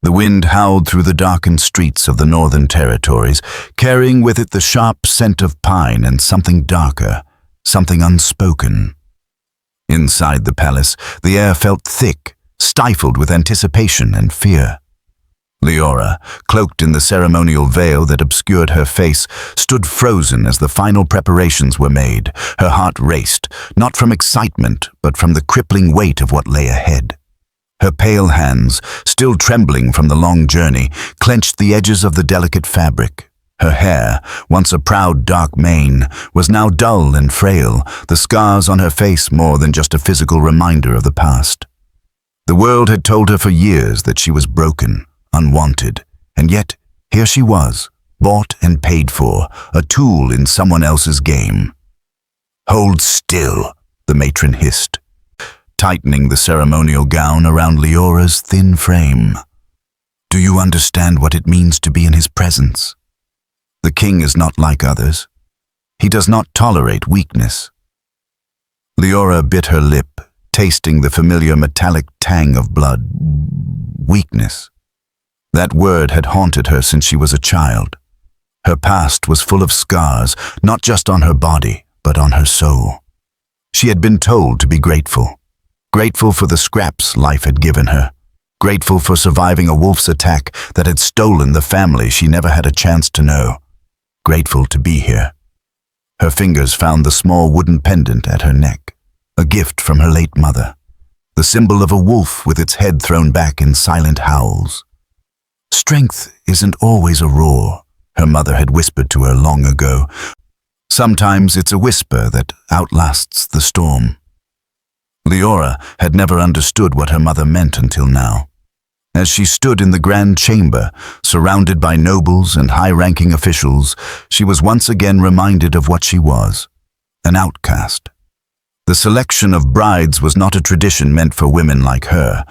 The wind howled through the darkened streets of the northern territories, carrying with it the sharp scent of pine and something darker, something unspoken. Inside the palace, the air felt thick, stifled with anticipation and fear. Liora, cloaked in the ceremonial veil that obscured her face, stood frozen as the final preparations were made. Her heart raced, not from excitement, but from the crippling weight of what lay ahead. Her pale hands, still trembling from the long journey, clenched the edges of the delicate fabric. Her hair, once a proud dark mane, was now dull and frail, the scars on her face more than just a physical reminder of the past. The world had told her for years that she was broken, unwanted, and yet here she was, bought and paid for, a tool in someone else's game. "Hold still," the matron hissed, tightening the ceremonial gown around Liora's thin frame. "Do you understand what it means to be in his presence? The king is not like others. He does not tolerate weakness." Liora bit her lip, tasting the familiar metallic tang of blood. Weakness. That word had haunted her since she was a child. Her past was full of scars, not just on her body, but on her soul. She had been told to be grateful. Grateful for the scraps life had given her. Grateful for surviving a wolf's attack that had stolen the family she never had a chance to know. Grateful to be here. Her fingers found the small wooden pendant at her neck, a gift from her late mother, the symbol of a wolf with its head thrown back in silent howls. "Strength isn't always a roar," her mother had whispered to her long ago. "Sometimes it's a whisper that outlasts the storm." Liora had never understood what her mother meant until now. As she stood in the grand chamber, surrounded by nobles and high-ranking officials, she was once again reminded of what she was, an outcast. The selection of brides was not a tradition meant for women like her.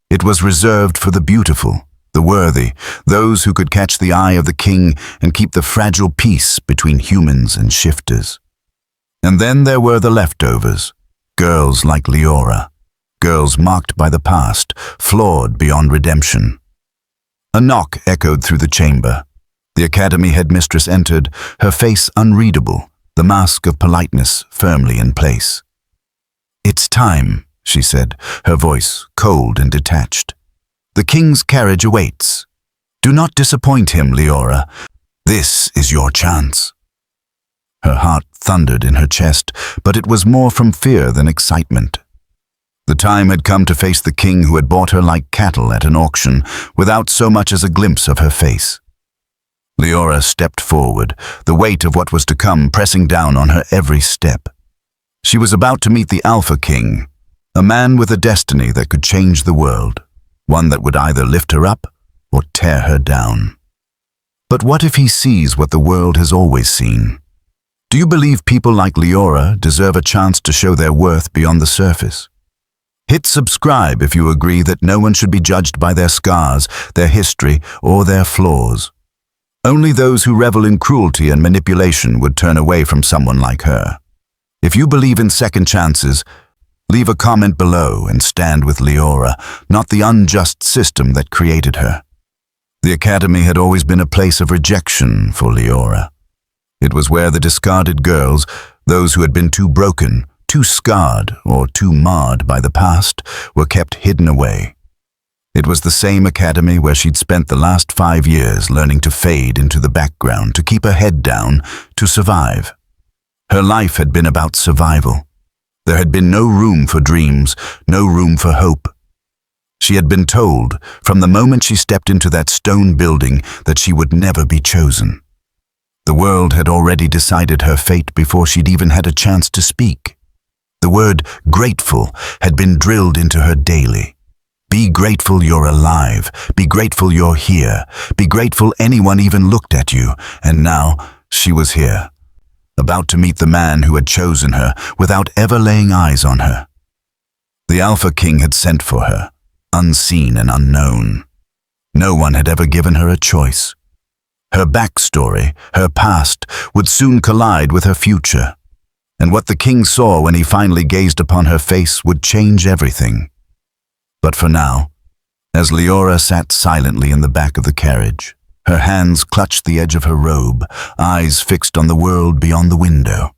It was reserved for the beautiful, the worthy, those who could catch the eye of the king and keep the fragile peace between humans and shifters. And then there were the leftovers, girls like Liora, girls marked by the past, flawed beyond redemption. A knock echoed through the chamber. The academy headmistress entered, her face unreadable, the mask of politeness firmly in place. "It's time," she said, her voice cold and detached. "The king's carriage awaits. Do not disappoint him, Liora. This is your chance." Her heart thundered in her chest, but it was more from fear than excitement. The time had come to face the king who had bought her like cattle at an auction, without so much as a glimpse of her face. Liora stepped forward, the weight of what was to come pressing down on her every step. She was about to meet the Alpha King, a man with a destiny that could change the world, one that would either lift her up or tear her down. But what if he sees what the world has always seen? Do you believe people like Liora deserve a chance to show their worth beyond the surface? Hit subscribe if you agree that no one should be judged by their scars, their history, or their flaws. Only those who revel in cruelty and manipulation would turn away from someone like her. If you believe in second chances, leave a comment below and stand with Liora, not the unjust system that created her. The academy had always been a place of rejection for Liora. It was where the discarded girls, those who had been too broken, too scarred, or too marred by the past, were kept hidden away. It was the same academy where she'd spent the last 5 years learning to fade into the background, to keep her head down, to survive. Her life had been about survival. There had been no room for dreams, no room for hope. She had been told, from the moment she stepped into that stone building, that she would never be chosen. The world had already decided her fate before she'd even had a chance to speak. The word grateful had been drilled into her daily. Be grateful you're alive. Be grateful you're here. Be grateful anyone even looked at you. And now she was here, about to meet the man who had chosen her without ever laying eyes on her. The Alpha King had sent for her, unseen and unknown. No one had ever given her a choice. Her backstory, her past, would soon collide with her future. And what the king saw when he finally gazed upon her face would change everything. But for now, As Liora sat silently in the back of the carriage, her hands clutched the edge of her robe, eyes fixed on the world beyond the window.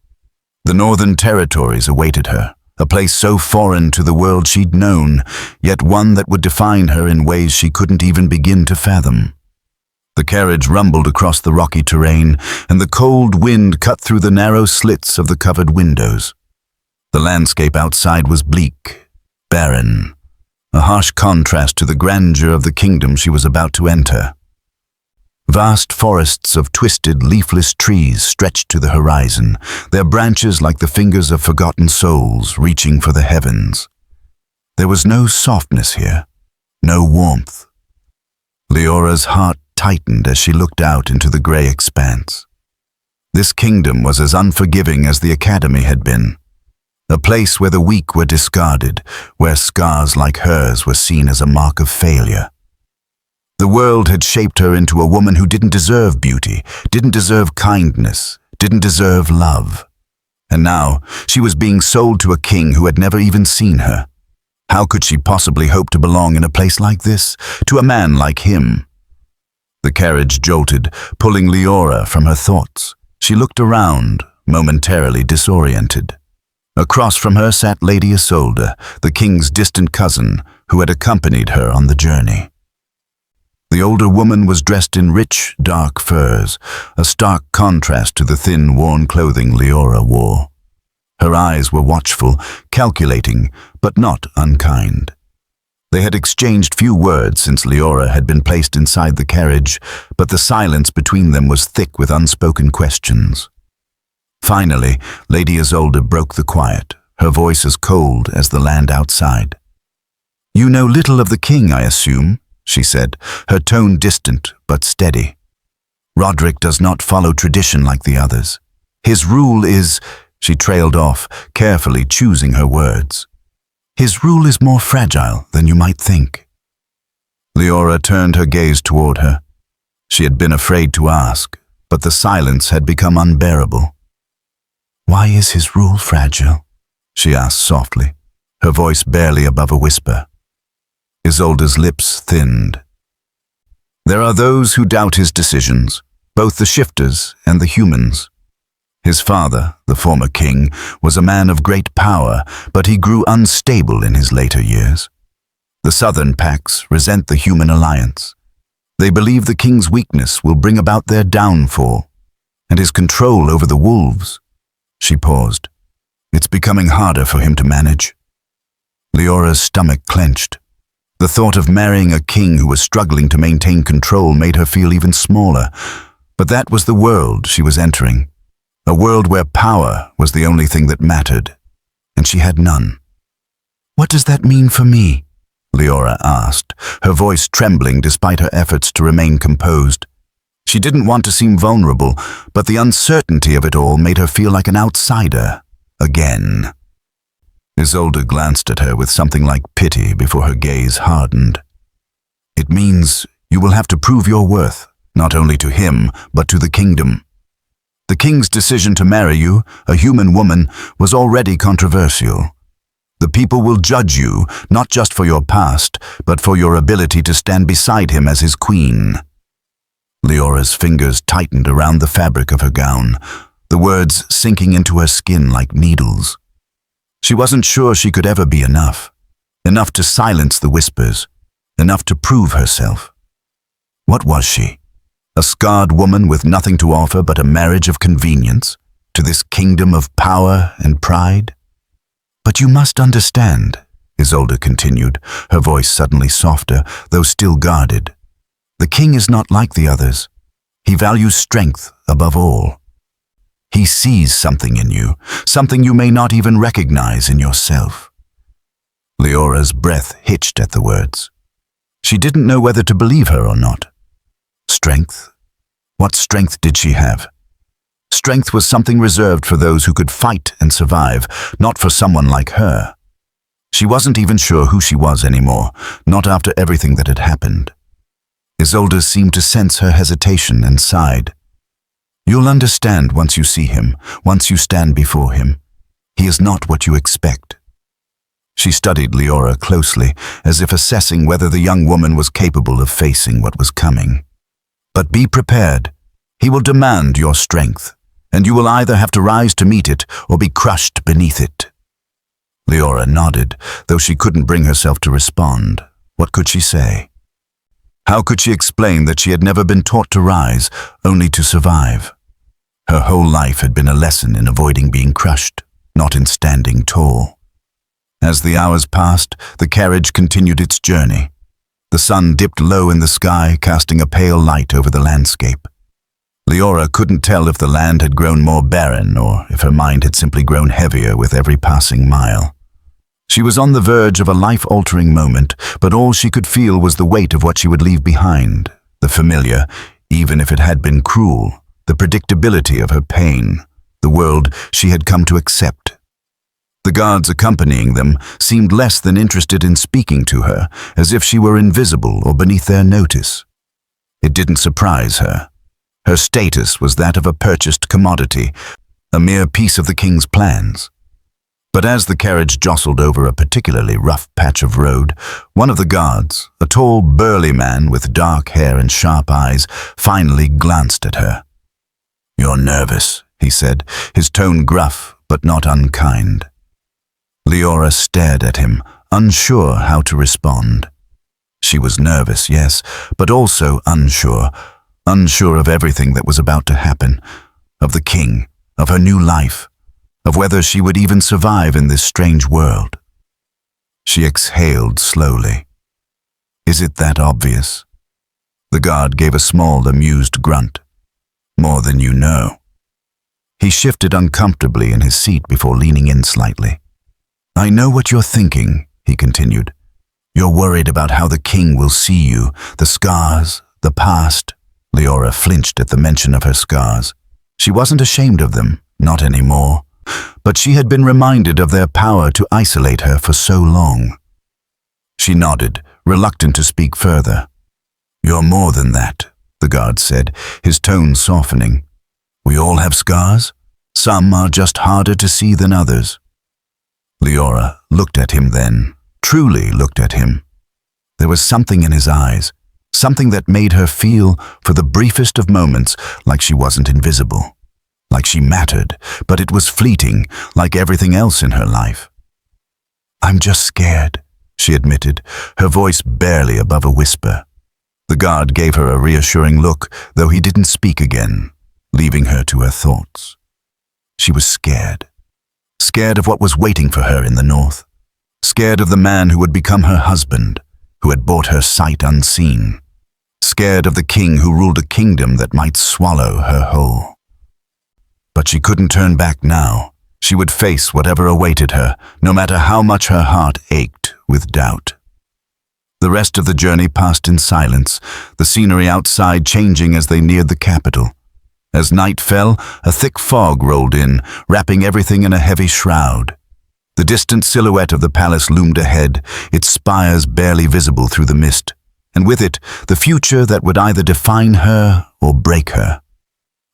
The Northern Territories awaited her, a place so foreign to the world she'd known, yet one that would define her in ways she couldn't even begin to fathom. The carriage rumbled across the rocky terrain, and the cold wind cut through the narrow slits of the covered windows. The landscape outside was bleak, barren, a harsh contrast to the grandeur of the kingdom she was about to enter. Vast forests of twisted, leafless trees stretched to the horizon, their branches like the fingers of forgotten souls reaching for the heavens. There was no softness here, no warmth. Liora's heart tightened as she looked out into the grey expanse. This kingdom was as unforgiving as the academy had been, a place where the weak were discarded, where scars like hers were seen as a mark of failure. The world had shaped her into a woman who didn't deserve beauty, didn't deserve kindness, didn't deserve love. And now she was being sold to a king who had never even seen her. How could she possibly hope to belong in a place like this, to a man like him? The carriage jolted, pulling Liora from her thoughts. She looked around, momentarily disoriented. Across from her sat Lady Isolde, the king's distant cousin, who had accompanied her on the journey. The older woman was dressed in rich, dark furs, a stark contrast to the thin, worn clothing Liora wore. Her eyes were watchful, calculating, but not unkind. They had exchanged few words since Liora had been placed inside the carriage, but the silence between them was thick with unspoken questions. Finally, Lady Isolde broke the quiet, her voice as cold as the land outside. "You know little of the king, I assume," she said, her tone distant but steady. "Roderick does not follow tradition like the others. His rule is—" She trailed off, carefully choosing her words. "His rule is more fragile than you might think." Liora turned her gaze toward her. She had been afraid to ask, but the silence had become unbearable. "Why is his rule fragile?" she asked softly, her voice barely above a whisper. Isolde's lips thinned. "There are those who doubt his decisions, both the shifters and the humans. His father, the former king, was a man of great power, but he grew unstable in his later years. The southern packs resent the human alliance. They believe the king's weakness will bring about their downfall, and his control over the wolves." She paused. "It's becoming harder for him to manage." Liora's stomach clenched. The thought of marrying a king who was struggling to maintain control made her feel even smaller, but that was the world she was entering. A world where power was the only thing that mattered, and she had none. "What does that mean for me?" Liora asked, her voice trembling despite her efforts to remain composed. She didn't want to seem vulnerable, but the uncertainty of it all made her feel like an outsider, again. Isolde glanced at her with something like pity before her gaze hardened. "It means you will have to prove your worth, not only to him, but to the kingdom. The king's decision to marry you, a human woman, was already controversial. The people will judge you, not just for your past, but for your ability to stand beside him as his queen." Liora's fingers tightened around the fabric of her gown, the words sinking into her skin like needles. She wasn't sure she could ever be enough to silence the whispers, enough to prove herself. What was she? A scarred woman with nothing to offer but a marriage of convenience to this kingdom of power and pride? "But you must understand," Isolde continued, her voice suddenly softer, though still guarded. "The king is not like the others. He values strength above all. He sees something in you, something you may not even recognize in yourself." Liora's breath hitched at the words. She didn't know whether to believe her or not. Strength? What strength did she have? Strength was something reserved for those who could fight and survive, not for someone like her. She wasn't even sure who she was anymore, not after everything that had happened. Isolde seemed to sense her hesitation and sighed. "You'll understand once you see him, once you stand before him. He is not what you expect." She studied Liora closely, as if assessing whether the young woman was capable of facing what was coming. But be prepared. He will demand your strength, and you will either have to rise to meet it or be crushed beneath it. Liora nodded, though she couldn't bring herself to respond. What could she say? How could she explain that she had never been taught to rise, only to survive? Her whole life had been a lesson in avoiding being crushed, not in standing tall. As the hours passed, the carriage continued its journey. The sun dipped low in the sky, casting a pale light over the landscape. Liora couldn't tell if the land had grown more barren or if her mind had simply grown heavier with every passing mile. She was on the verge of a life-altering moment, but all she could feel was the weight of what she would leave behind, the familiar, even if it had been cruel, the predictability of her pain, the world she had come to accept. The guards accompanying them seemed less than interested in speaking to her, as if she were invisible or beneath their notice. It didn't surprise her. Her status was that of a purchased commodity, a mere piece of the king's plans. But as the carriage jostled over a particularly rough patch of road, one of the guards, a tall, burly man with dark hair and sharp eyes, finally glanced at her. "You're nervous," he said, his tone gruff but not unkind. Liora stared at him, unsure how to respond. She was nervous, yes, but also unsure of everything that was about to happen, of the king, of her new life, of whether she would even survive in this strange world. She exhaled slowly. "Is it that obvious?" The guard gave a small, amused grunt. "More than you know." He shifted uncomfortably in his seat before leaning in slightly. "I know what you're thinking," he continued. "You're worried about how the king will see you, the scars, the past." Liora flinched at the mention of her scars. She wasn't ashamed of them, not anymore, but she had been reminded of their power to isolate her for so long. She nodded, reluctant to speak further. "You're more than that," the guard said, his tone softening. "We all have scars. Some are just harder to see than others." Liora looked at him then, truly looked at him. There was something in his eyes, something that made her feel, for the briefest of moments, like she wasn't invisible, like she mattered, but it was fleeting, like everything else in her life. "I'm just scared," she admitted, her voice barely above a whisper. The guard gave her a reassuring look, though he didn't speak again, leaving her to her thoughts. She was scared. Scared of what was waiting for her in the north. Scared of the man who would become her husband, who had bought her sight unseen. Scared of the king who ruled a kingdom that might swallow her whole. But she couldn't turn back now. She would face whatever awaited her, no matter how much her heart ached with doubt. The rest of the journey passed in silence, the scenery outside changing as they neared the capital. As night fell, a thick fog rolled in, wrapping everything in a heavy shroud. The distant silhouette of the palace loomed ahead, its spires barely visible through the mist, and with it, the future that would either define her or break her.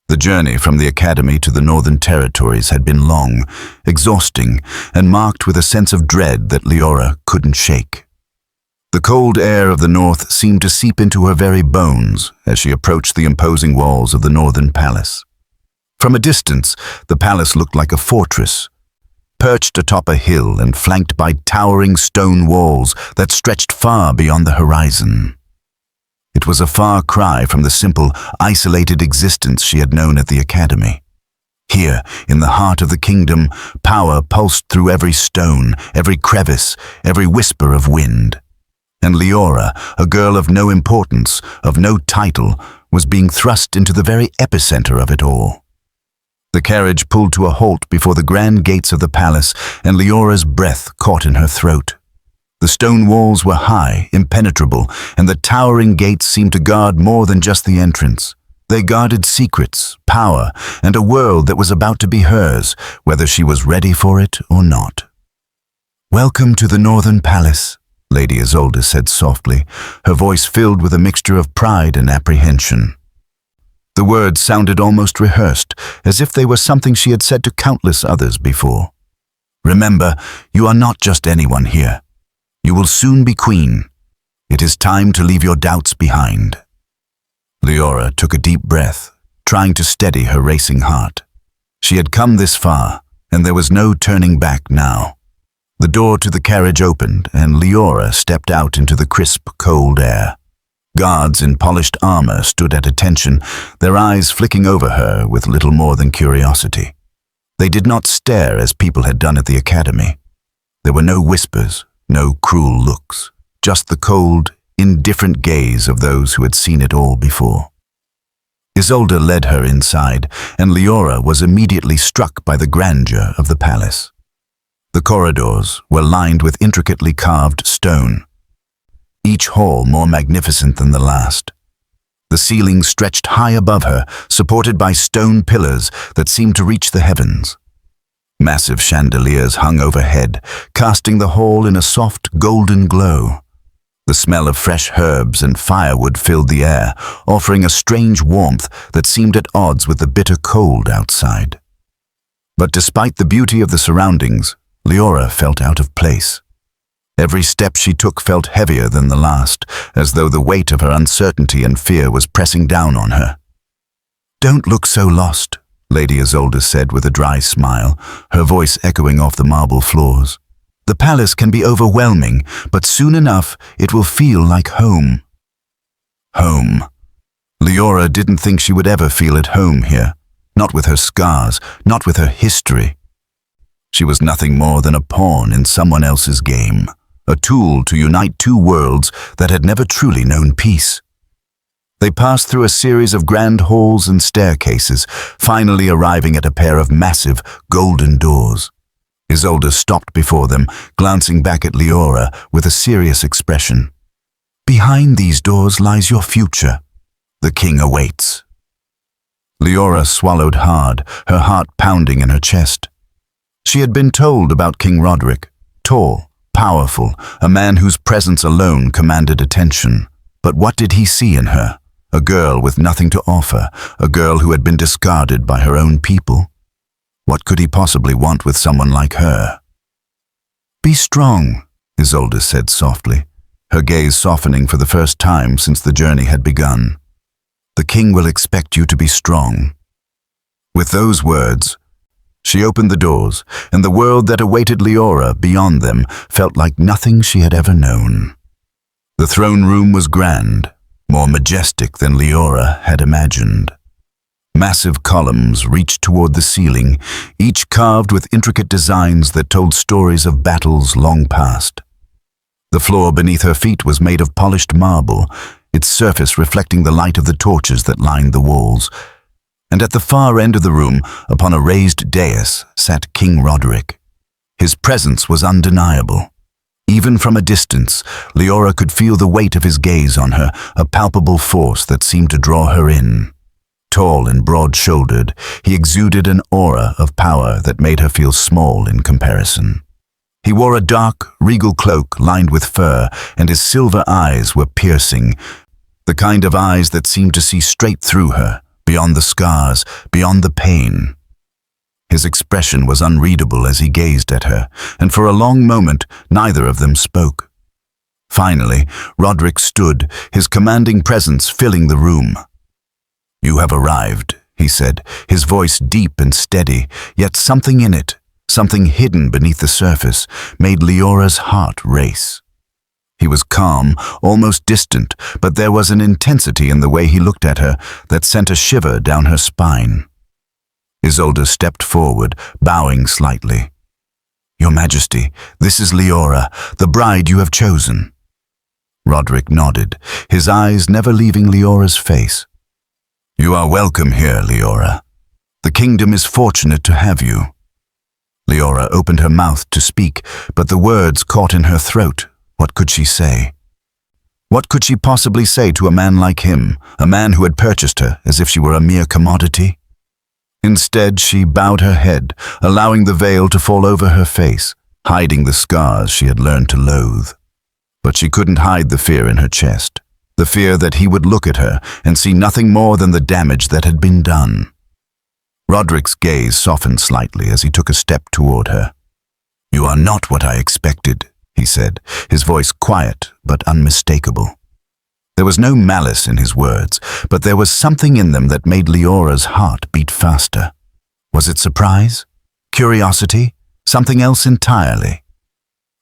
The journey from the academy to the northern territories had been long, exhausting, and marked with a sense of dread that Liora couldn't shake. The cold air of the north seemed to seep into her very bones as she approached the imposing walls of the northern palace. From a distance, the palace looked like a fortress, perched atop a hill and flanked by towering stone walls that stretched far beyond the horizon. It was a far cry from the simple, isolated existence she had known at the academy. Here, in the heart of the kingdom, power pulsed through every stone, every crevice, every whisper of wind. And Liora, a girl of no importance, of no title, was being thrust into the very epicenter of it all. The carriage pulled to a halt before the grand gates of the palace, and Leora's breath caught in her throat. The stone walls were high, impenetrable, and the towering gates seemed to guard more than just the entrance. They guarded secrets, power, and a world that was about to be hers, whether she was ready for it or not. "Welcome to the Northern Palace," Lady Isolde said softly, her voice filled with a mixture of pride and apprehension. The words sounded almost rehearsed, as if they were something she had said to countless others before. Remember, you are not just anyone here. You will soon be queen. It is time to leave your doubts behind." Liora took a deep breath, trying to steady her racing heart. She had come this far, and there was no turning back now. The door to the carriage opened, and Liora stepped out into the crisp, cold air. Guards in polished armor stood at attention, their eyes flicking over her with little more than curiosity. They did not stare as people had done at the academy. There were no whispers, no cruel looks, just the cold, indifferent gaze of those who had seen it all before. Isolde led her inside, and Liora was immediately struck by the grandeur of the palace. The corridors were lined with intricately carved stone, each hall more magnificent than the last. The ceiling stretched high above her, supported by stone pillars that seemed to reach the heavens. Massive chandeliers hung overhead, casting the hall in a soft golden glow. The smell of fresh herbs and firewood filled the air, offering a strange warmth that seemed at odds with the bitter cold outside. But despite the beauty of the surroundings, Liora felt out of place. Every step she took felt heavier than the last, as though the weight of her uncertainty and fear was pressing down on her. "Don't look so lost," Lady Isolde said with a dry smile, her voice echoing off the marble floors. "The palace can be overwhelming, but soon enough it will feel like home." Home. Liora didn't think she would ever feel at home here, not with her scars, not with her history. She was nothing more than a pawn in someone else's game, a tool to unite two worlds that had never truly known peace. They passed through a series of grand halls and staircases, finally arriving at a pair of massive, golden doors. Isolde stopped before them, glancing back at Liora with a serious expression. "Behind these doors lies your future. The king awaits." Liora swallowed hard, her heart pounding in her chest. She had been told about King Roderick, tall, powerful, a man whose presence alone commanded attention. But what did he see in her? A girl with nothing to offer, a girl who had been discarded by her own people. What could he possibly want with someone like her? "Be strong," Isolde said softly, her gaze softening for the first time since the journey had begun. "The king will expect you to be strong." With those words, she opened the doors, and the world that awaited Liora beyond them felt like nothing she had ever known. The throne room was grand, more majestic than Liora had imagined. Massive columns reached toward the ceiling, each carved with intricate designs that told stories of battles long past. The floor beneath her feet was made of polished marble, its surface reflecting the light of the torches that lined the walls. And at the far end of the room, upon a raised dais, sat King Roderick. His presence was undeniable. Even from a distance, Liora could feel the weight of his gaze on her, a palpable force that seemed to draw her in. Tall and broad-shouldered, he exuded an aura of power that made her feel small in comparison. He wore a dark, regal cloak lined with fur, and his silver eyes were piercing, the kind of eyes that seemed to see straight through her, beyond the scars, beyond the pain. His expression was unreadable as he gazed at her, and for a long moment neither of them spoke. Finally, Roderick stood, his commanding presence filling the room. "You have arrived," he said, his voice deep and steady, yet something in it, something hidden beneath the surface, made Liora's heart race. He was calm, almost distant, but there was an intensity in the way he looked at her that sent a shiver down her spine. Isolde stepped forward, bowing slightly. "Your Majesty, this is Liora, the bride you have chosen." Roderick nodded, his eyes never leaving Liora's face. "You are welcome here, Liora. The kingdom is fortunate to have you." Liora opened her mouth to speak, but the words caught in her throat. What could she say? What could she possibly say to a man like him, a man who had purchased her as if she were a mere commodity? Instead, she bowed her head, allowing the veil to fall over her face, hiding the scars she had learned to loathe. But she couldn't hide the fear in her chest, the fear that he would look at her and see nothing more than the damage that had been done. Roderick's gaze softened slightly as he took a step toward her. "You are not what I expected," he said, his voice quiet but unmistakable. There was no malice in his words, but there was something in them that made Liora's heart beat faster. Was it surprise? Curiosity? Something else entirely?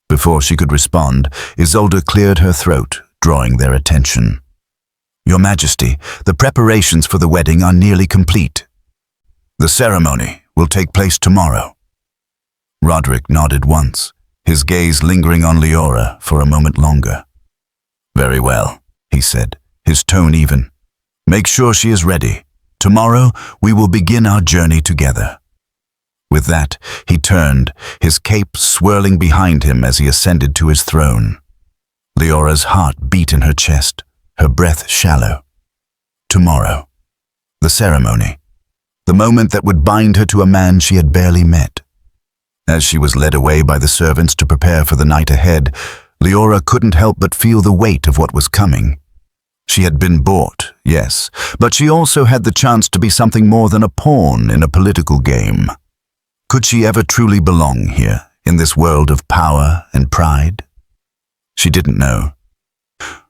Before she could respond, Isolde cleared her throat, drawing their attention. "Your Majesty, the preparations for the wedding are nearly complete. The ceremony will take place tomorrow." Roderick nodded once, his gaze lingering on Liora for a moment longer. "Very well," he said, his tone even. "Make sure she is ready. Tomorrow we will begin our journey together." With that, he turned, his cape swirling behind him as he ascended to his throne. Liora's heart beat in her chest, her breath shallow. Tomorrow. The ceremony. The moment that would bind her to a man she had barely met. As she was led away by the servants to prepare for the night ahead, Liora couldn't help but feel the weight of what was coming. She had been bought, yes, but she also had the chance to be something more than a pawn in a political game. Could she ever truly belong here, in this world of power and pride? She didn't know.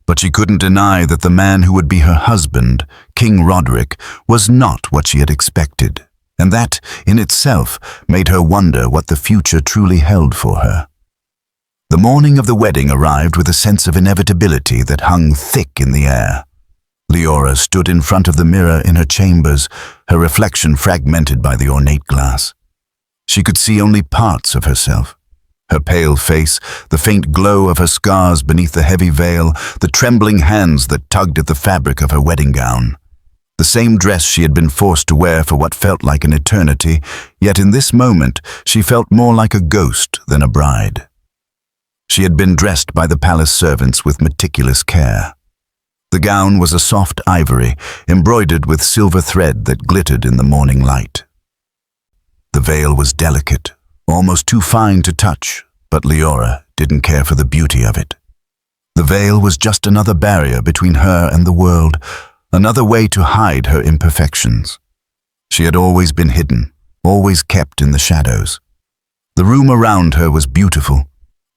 But she couldn't deny that the man who would be her husband, King Roderick, was not what she had expected, and that, in itself, made her wonder what the future truly held for her. The morning of the wedding arrived with a sense of inevitability that hung thick in the air. Liora stood in front of the mirror in her chambers, her reflection fragmented by the ornate glass. She could see only parts of herself. Her pale face, the faint glow of her scars beneath the heavy veil, the trembling hands that tugged at the fabric of her wedding gown. The same dress she had been forced to wear for what felt like an eternity, yet in this moment she felt more like a ghost than a bride. She had been dressed by the palace servants with meticulous care. The gown was a soft ivory, embroidered with silver thread that glittered in the morning light. The veil was delicate, almost too fine to touch, but Liora didn't care for the beauty of it. The veil was just another barrier between her and the world, another way to hide her imperfections. She had always been hidden, always kept in the shadows. The room around her was beautiful,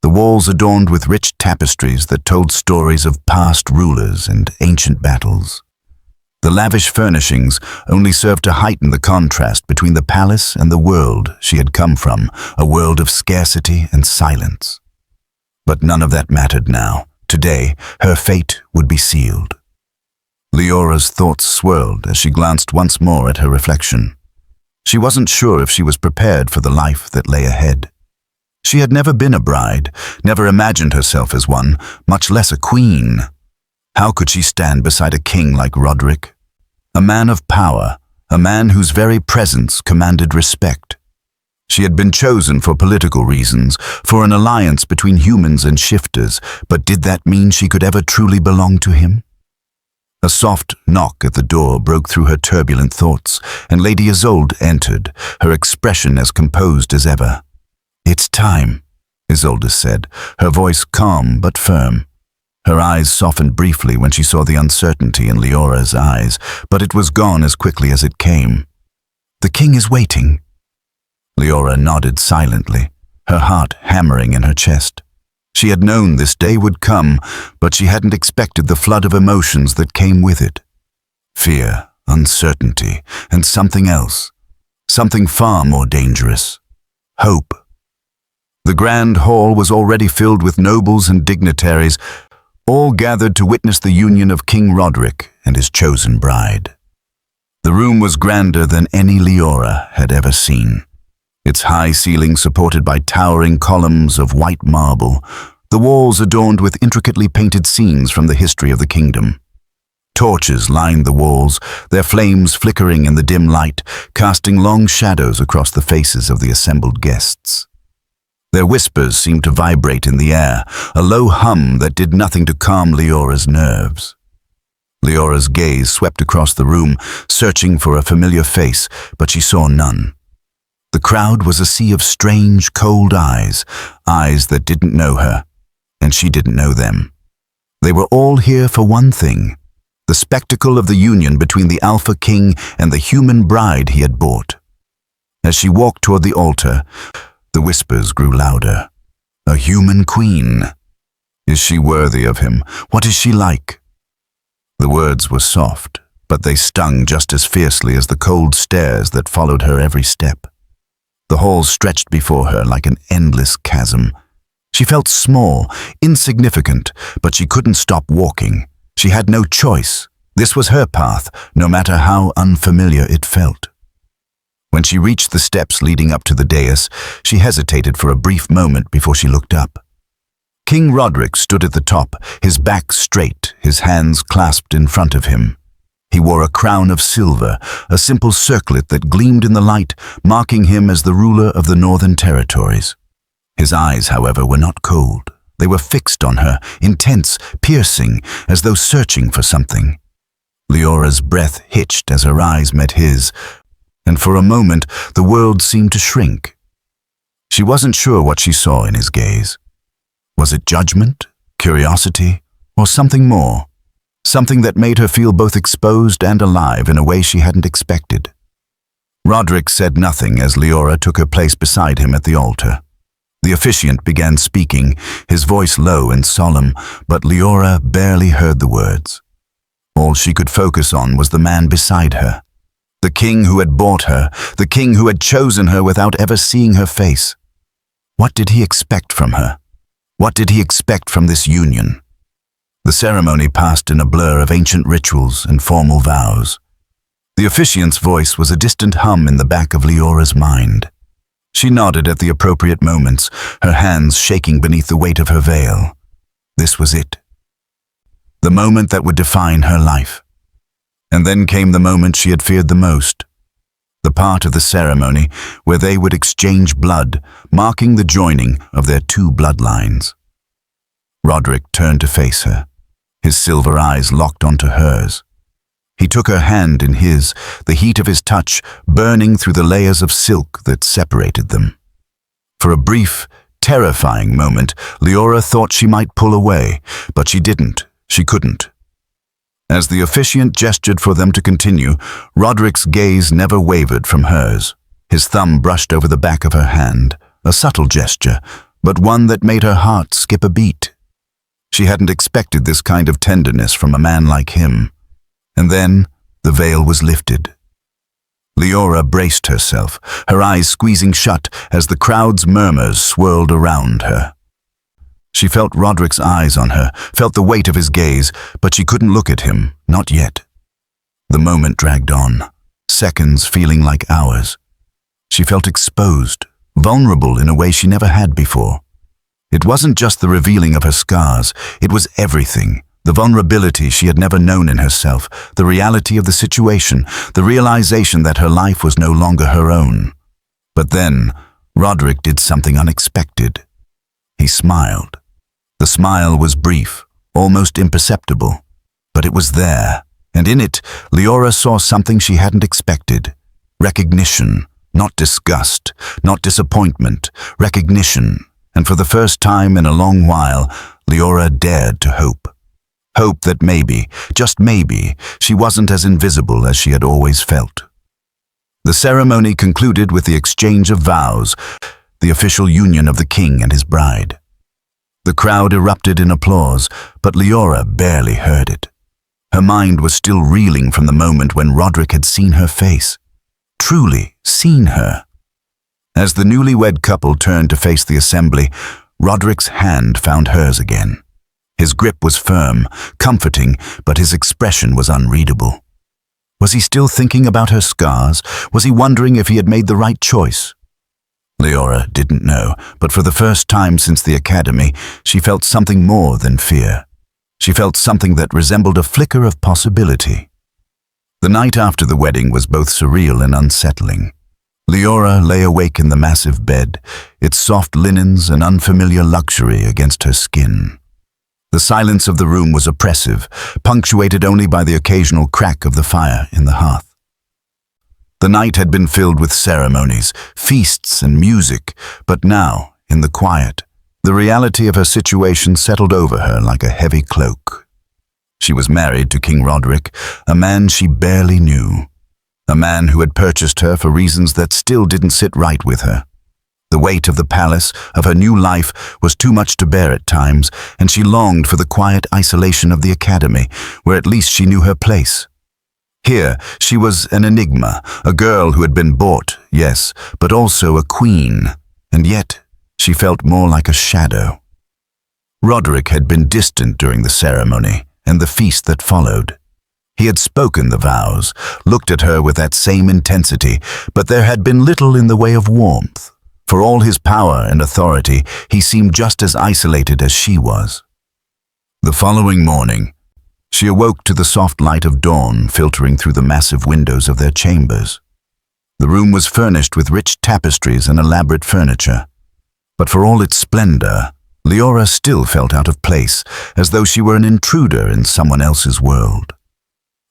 the walls adorned with rich tapestries that told stories of past rulers and ancient battles. The lavish furnishings only served to heighten the contrast between the palace and the world she had come from, a world of scarcity and silence. But none of that mattered now. Today, her fate would be sealed. Liora's thoughts swirled as she glanced once more at her reflection. She wasn't sure if she was prepared for the life that lay ahead. She had never been a bride, never imagined herself as one, much less a queen. How could she stand beside a king like Roderick? A man of power, a man whose very presence commanded respect. She had been chosen for political reasons, for an alliance between humans and shifters, but did that mean she could ever truly belong to him? A soft knock at the door broke through her turbulent thoughts, and Lady Isolde entered, her expression as composed as ever. "It's time," Isolde said, her voice calm but firm. Her eyes softened briefly when she saw the uncertainty in Liora's eyes, but it was gone as quickly as it came. "The king is waiting." Liora nodded silently, her heart hammering in her chest. She had known this day would come, but she hadn't expected the flood of emotions that came with it. Fear, uncertainty, and something else. Something far more dangerous. Hope. The grand hall was already filled with nobles and dignitaries, all gathered to witness the union of King Roderick and his chosen bride. The room was grander than any Liora had ever seen. Its high ceiling supported by towering columns of white marble, the walls adorned with intricately painted scenes from the history of the kingdom. Torches lined the walls, their flames flickering in the dim light, casting long shadows across the faces of the assembled guests. Their whispers seemed to vibrate in the air, a low hum that did nothing to calm Liora's nerves. Liora's gaze swept across the room, searching for a familiar face, but she saw none. The crowd was a sea of strange, cold eyes, eyes that didn't know her, and she didn't know them. They were all here for one thing, the spectacle of the union between the Alpha King and the human bride he had bought. As she walked toward the altar, The whispers grew louder. A human queen. Is she worthy of him? What is she like? The words were soft, but they stung just as fiercely as the cold stares that followed her every step. The hall stretched before her like an endless chasm. She felt small, insignificant, but she couldn't stop walking. She had no choice. This was her path, no matter how unfamiliar it felt. When she reached the steps leading up to the dais, she hesitated for a brief moment before she looked up. King Roderick stood at the top, his back straight, his hands clasped in front of him. He wore a crown of silver, a simple circlet that gleamed in the light, marking him as the ruler of the Northern Territories. His eyes, however, were not cold. They were fixed on her, intense, piercing, as though searching for something. Liora's breath hitched as her eyes met his, and for a moment the world seemed to shrink. She wasn't sure what she saw in his gaze. Was it judgment, curiosity, or something more? Something that made her feel both exposed and alive in a way she hadn't expected. Roderick said nothing as Liora took her place beside him at the altar. The officiant began speaking, his voice low and solemn, but Liora barely heard the words. All she could focus on was the man beside her. The king who had bought her, the king who had chosen her without ever seeing her face. What did he expect from her? What did he expect from this union? The ceremony passed in a blur of ancient rituals and formal vows. The officiant's voice was a distant hum in the back of Liora's mind. She nodded at the appropriate moments, her hands shaking beneath the weight of her veil. This was it. The moment that would define her life. And then came the moment she had feared the most. The part of the ceremony where they would exchange blood, marking the joining of their two bloodlines. Roderick turned to face her, his silver eyes locked onto hers. He took her hand in his, the heat of his touch burning through the layers of silk that separated them. For a brief, terrifying moment, Liora thought she might pull away, but she didn't. She couldn't. As the officiant gestured for them to continue, Roderick's gaze never wavered from hers. His thumb brushed over the back of her hand, a subtle gesture, but one that made her heart skip a beat. She hadn't expected this kind of tenderness from a man like him. And then the veil was lifted. Liora braced herself, her eyes squeezing shut as the crowd's murmurs swirled around her. She felt Roderick's eyes on her, felt the weight of his gaze, but she couldn't look at him, not yet. The moment dragged on, seconds feeling like hours. She felt exposed, vulnerable in a way she never had before. It wasn't just the revealing of her scars, it was everything. The vulnerability she had never known in herself, the reality of the situation, the realization that her life was no longer her own. But then, Roderick did something unexpected. He smiled. The smile was brief, almost imperceptible, but it was there, and in it, Liora saw something she hadn't expected. Recognition, not disgust, not disappointment, recognition, and for the first time in a long while, Liora dared to hope. Hope that maybe, just maybe, she wasn't as invisible as she had always felt. The ceremony concluded with the exchange of vows, the official union of the king and his bride. The crowd erupted in applause, but Liora barely heard it. Her mind was still reeling from the moment when Roderick had seen her face. Truly seen her. As the newlywed couple turned to face the assembly, Roderick's hand found hers again. His grip was firm, comforting, but his expression was unreadable. Was he still thinking about her scars? Was he wondering if he had made the right choice? Liora didn't know, but for the first time since the academy, she felt something more than fear. She felt something that resembled a flicker of possibility. The night after the wedding was both surreal and unsettling. Liora lay awake in the massive bed, its soft linens and unfamiliar luxury against her skin. The silence of the room was oppressive, punctuated only by the occasional crack of the fire in the hearth. The night had been filled with ceremonies, feasts and music, but now, in the quiet, the reality of her situation settled over her like a heavy cloak. She was married to King Roderick, a man she barely knew. A man who had purchased her for reasons that still didn't sit right with her. The weight of the palace, of her new life, was too much to bear at times, and she longed for the quiet isolation of the academy, where at least she knew her place. Here, she was an enigma, a girl who had been bought, yes, but also a queen, and yet she felt more like a shadow. Roderick had been distant during the ceremony and the feast that followed. He had spoken the vows, looked at her with that same intensity, but there had been little in the way of warmth. For all his power and authority, he seemed just as isolated as she was. The following morning, she awoke to the soft light of dawn filtering through the massive windows of their chambers. The room was furnished with rich tapestries and elaborate furniture. But for all its splendor, Liora still felt out of place, as though she were an intruder in someone else's world.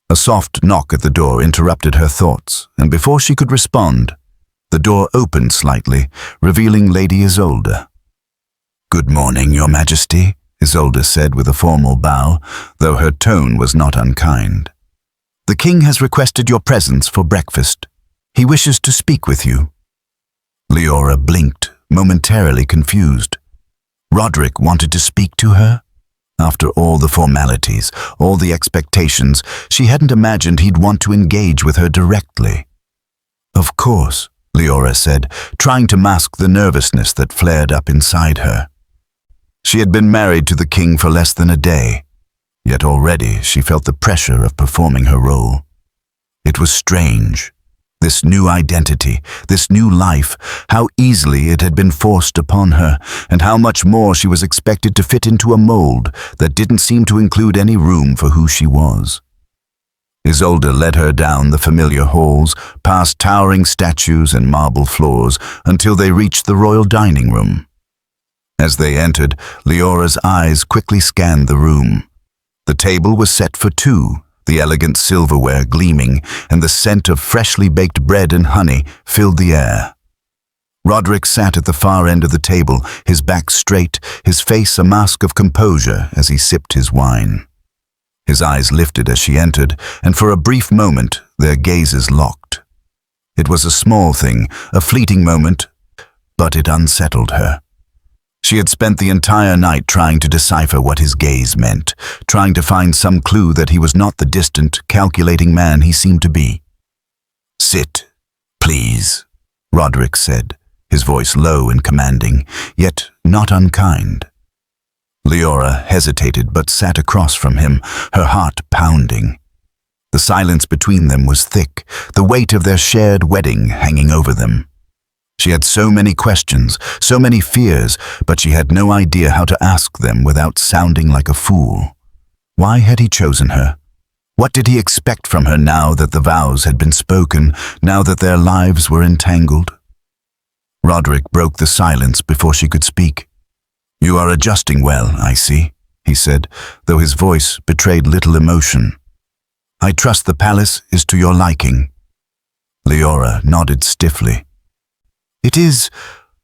A soft knock at the door interrupted her thoughts, and before she could respond, the door opened slightly, revealing Lady Isolde. "Good morning, Your Majesty," Isolde said with a formal bow, though her tone was not unkind. "The king has requested your presence for breakfast. He wishes to speak with you." Liora blinked, momentarily confused. Roderick wanted to speak to her? After all the formalities, all the expectations, she hadn't imagined he'd want to engage with her directly. "Of course," Liora said, trying to mask the nervousness that flared up inside her. She had been married to the king for less than a day, yet already she felt the pressure of performing her role. It was strange. This new identity, this new life, how easily it had been forced upon her, and how much more she was expected to fit into a mold that didn't seem to include any room for who she was. Isolde led her down the familiar halls, past towering statues and marble floors, until they reached the royal dining room. As they entered, Leora's eyes quickly scanned the room. The table was set for two, the elegant silverware gleaming, and the scent of freshly baked bread and honey filled the air. Roderick sat at the far end of the table, his back straight, his face a mask of composure as he sipped his wine. His eyes lifted as she entered, and for a brief moment their gazes locked. It was a small thing, a fleeting moment, but it unsettled her. She had spent the entire night trying to decipher what his gaze meant, trying to find some clue that he was not the distant, calculating man he seemed to be. "Sit, please," Roderick said, his voice low and commanding, yet not unkind. Liora hesitated but sat across from him, her heart pounding. The silence between them was thick, the weight of their shared wedding hanging over them. She had so many questions, so many fears, but she had no idea how to ask them without sounding like a fool. Why had he chosen her? What did he expect from her now that the vows had been spoken, now that their lives were entangled? Roderick broke the silence before she could speak. "You are adjusting well, I see," he said, though his voice betrayed little emotion. "I trust the palace is to your liking." Liora nodded stiffly. "It is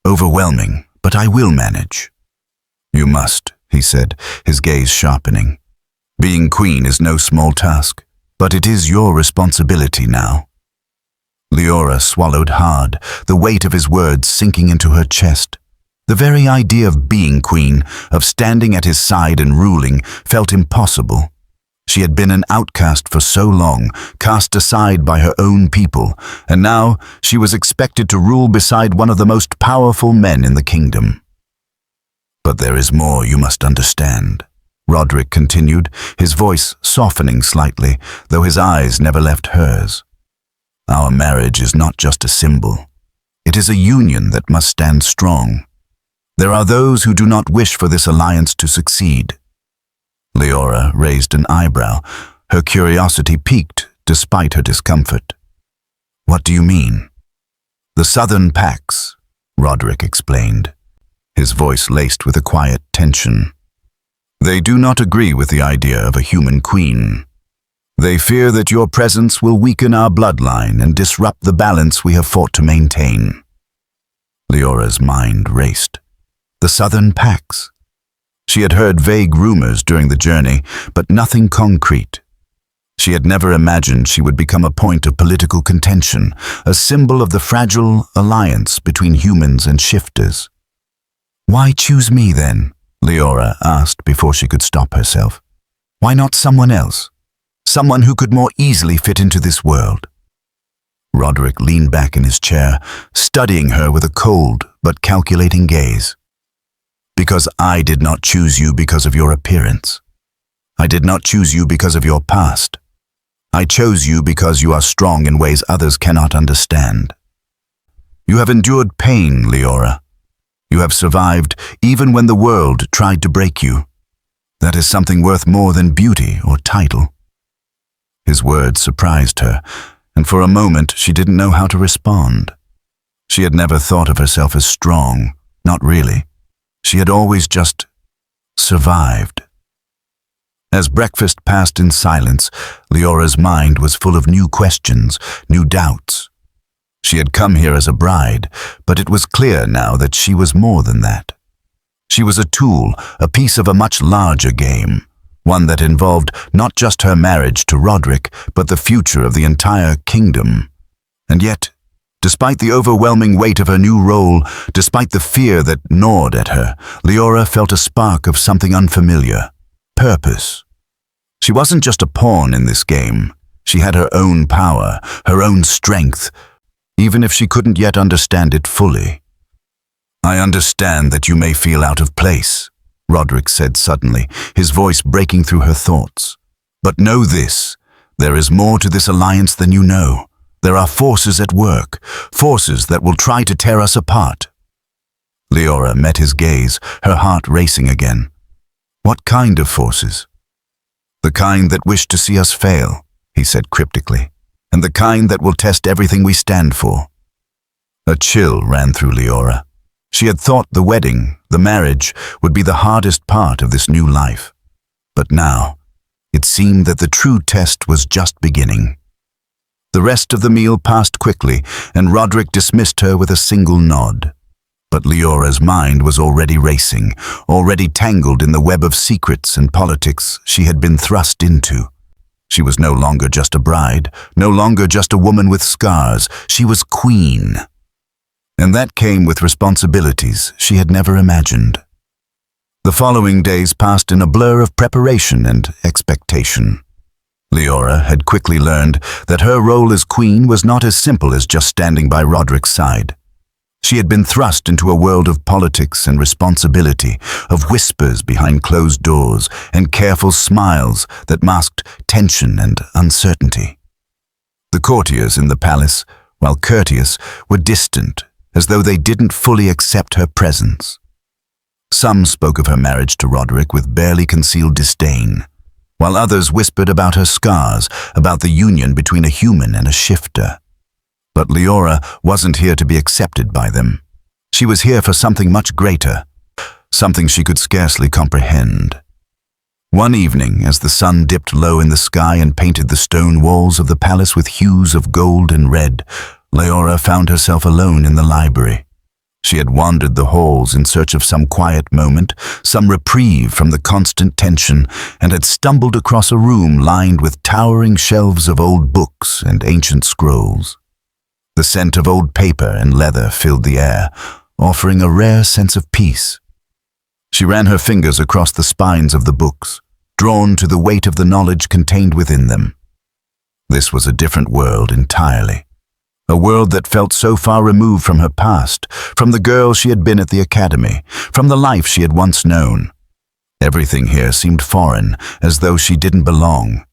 overwhelming, but I will manage." "You must," he said, his gaze sharpening. "Being queen is no small task, but it is your responsibility now." Liora swallowed hard, the weight of his words sinking into her chest. The very idea of being queen, of standing at his side and ruling, felt impossible. She had been an outcast for so long, cast aside by her own people, and now she was expected to rule beside one of the most powerful men in the kingdom. "But there is more you must understand," Roderick continued, his voice softening slightly, though his eyes never left hers. "Our marriage is not just a symbol. It is a union that must stand strong. There are those who do not wish for this alliance to succeed." Liora raised an eyebrow, her curiosity piqued despite her discomfort. "What do you mean?" "The southern pacts," Roderick explained, his voice laced with a quiet tension. "They do not agree with the idea of a human queen. They fear that your presence will weaken our bloodline and disrupt the balance we have fought to maintain." Leora's mind raced. The southern pacts. She had heard vague rumors during the journey, but nothing concrete. She had never imagined she would become a point of political contention, a symbol of the fragile alliance between humans and shifters. "Why choose me then?" Liora asked before she could stop herself. "Why not someone else? Someone who could more easily fit into this world?" Roderick leaned back in his chair, studying her with a cold but calculating gaze. "Because I did not choose you because of your appearance. I did not choose you because of your past. I chose you because you are strong in ways others cannot understand. You have endured pain, Liora. You have survived even when the world tried to break you. That is something worth more than beauty or title." His words surprised her, and for a moment she didn't know how to respond. She had never thought of herself as strong, not really. She had always just survived. As breakfast passed in silence, Liora's mind was full of new questions, new doubts. She had come here as a bride, but it was clear now that she was more than that. She was a tool, a piece of a much larger game, one that involved not just her marriage to Roderick, but the future of the entire kingdom. And yet, despite the overwhelming weight of her new role, despite the fear that gnawed at her, Liora felt a spark of something unfamiliar. Purpose. She wasn't just a pawn in this game. She had her own power, her own strength, even if she couldn't yet understand it fully. "I understand that you may feel out of place," Roderick said suddenly, his voice breaking through her thoughts. "But know this, there is more to this alliance than you know. There are forces at work, forces that will try to tear us apart." Liora met his gaze, her heart racing again. "What kind of forces?" "The kind that wish to see us fail," he said cryptically, "and the kind that will test everything we stand for." A chill ran through Liora. She had thought the wedding, the marriage, would be the hardest part of this new life. But now, it seemed that the true test was just beginning. The rest of the meal passed quickly, and Roderick dismissed her with a single nod. But Liora's mind was already racing, already tangled in the web of secrets and politics she had been thrust into. She was no longer just a bride, no longer just a woman with scars. She was queen. And that came with responsibilities she had never imagined. The following days passed in a blur of preparation and expectation. Liora had quickly learned that her role as queen was not as simple as just standing by Roderick's side. She had been thrust into a world of politics and responsibility, of whispers behind closed doors and careful smiles that masked tension and uncertainty. The courtiers in the palace, while courteous, were distant, as though they didn't fully accept her presence. Some spoke of her marriage to Roderick with barely concealed disdain, while others whispered about her scars, about the union between a human and a shifter. But Liora wasn't here to be accepted by them. She was here for something much greater, something she could scarcely comprehend. One evening, as the sun dipped low in the sky and painted the stone walls of the palace with hues of gold and red, Liora found herself alone in the library. She had wandered the halls in search of some quiet moment, some reprieve from the constant tension, and had stumbled across a room lined with towering shelves of old books and ancient scrolls. The scent of old paper and leather filled the air, offering a rare sense of peace. She ran her fingers across the spines of the books, drawn to the weight of the knowledge contained within them. This was a different world entirely. A world that felt so far removed from her past, from the girl she had been at the academy, from the life she had once known. Everything here seemed foreign, as though she didn't belong.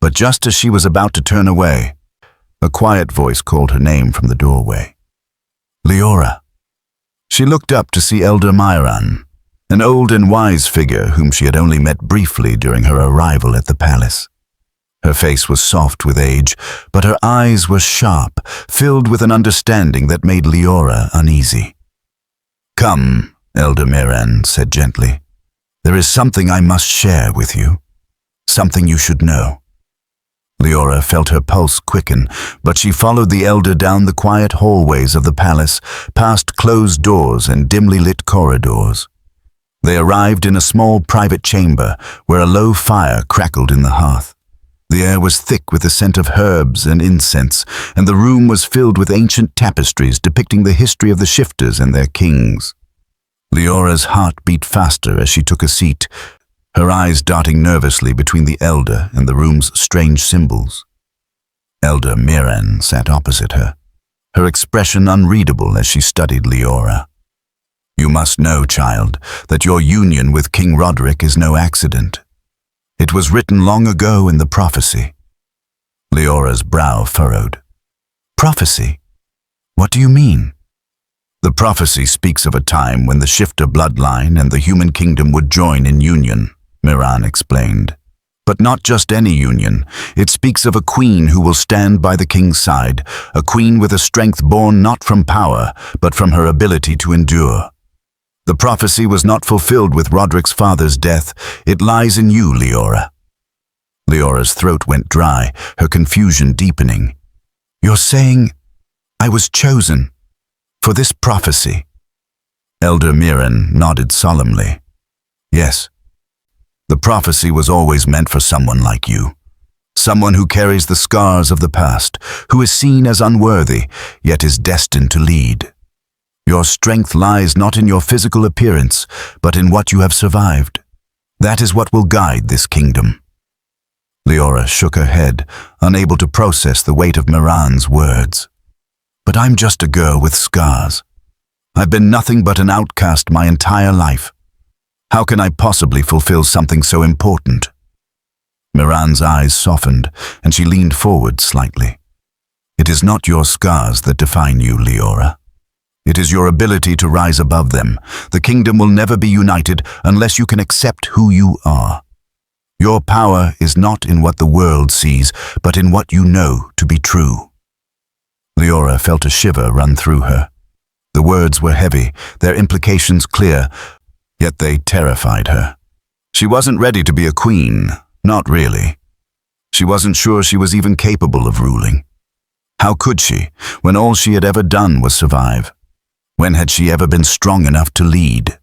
But just as she was about to turn away, a quiet voice called her name from the doorway. "Liora." She looked up to see Elder Myron, an old and wise figure whom she had only met briefly during her arrival at the palace. Her face was soft with age, but her eyes were sharp, filled with an understanding that made Liora uneasy. "Come," Elder Myron said gently. "There is something I must share with you, something you should know." Liora felt her pulse quicken, but she followed the elder down the quiet hallways of the palace, past closed doors and dimly lit corridors. They arrived in a small private chamber where a low fire crackled in the hearth. The air was thick with the scent of herbs and incense, and the room was filled with ancient tapestries depicting the history of the shifters and their kings. Liora's heart beat faster as she took a seat, her eyes darting nervously between the elder and the room's strange symbols. Elder Miran sat opposite her, her expression unreadable as she studied Liora. "You must know, child, that your union with King Roderick is no accident. It was written long ago in the prophecy." Liora's brow furrowed. "Prophecy? What do you mean?" "The prophecy speaks of a time when the shifter bloodline and the human kingdom would join in union," Miran explained. "But not just any union. It speaks of a queen who will stand by the king's side, a queen with a strength born not from power, but from her ability to endure. The prophecy was not fulfilled with Roderick's father's death. It lies in you, Liora." Liora's throat went dry, her confusion deepening. "You're saying I was chosen for this prophecy?" Elder Miran nodded solemnly. "Yes. The prophecy was always meant for someone like you. Someone who carries the scars of the past, who is seen as unworthy, yet is destined to lead. Your strength lies not in your physical appearance, but in what you have survived. That is what will guide this kingdom." Liora shook her head, unable to process the weight of Miran's words. "But I'm just a girl with scars. I've been nothing but an outcast my entire life. How can I possibly fulfill something so important?" Miran's eyes softened, and she leaned forward slightly. "It is not your scars that define you, Liora. It is your ability to rise above them. The kingdom will never be united unless you can accept who you are. Your power is not in what the world sees, but in what you know to be true." Liora felt a shiver run through her. The words were heavy, their implications clear, yet they terrified her. She wasn't ready to be a queen, not really. She wasn't sure she was even capable of ruling. How could she, when all she had ever done was survive? When had she ever been strong enough to lead?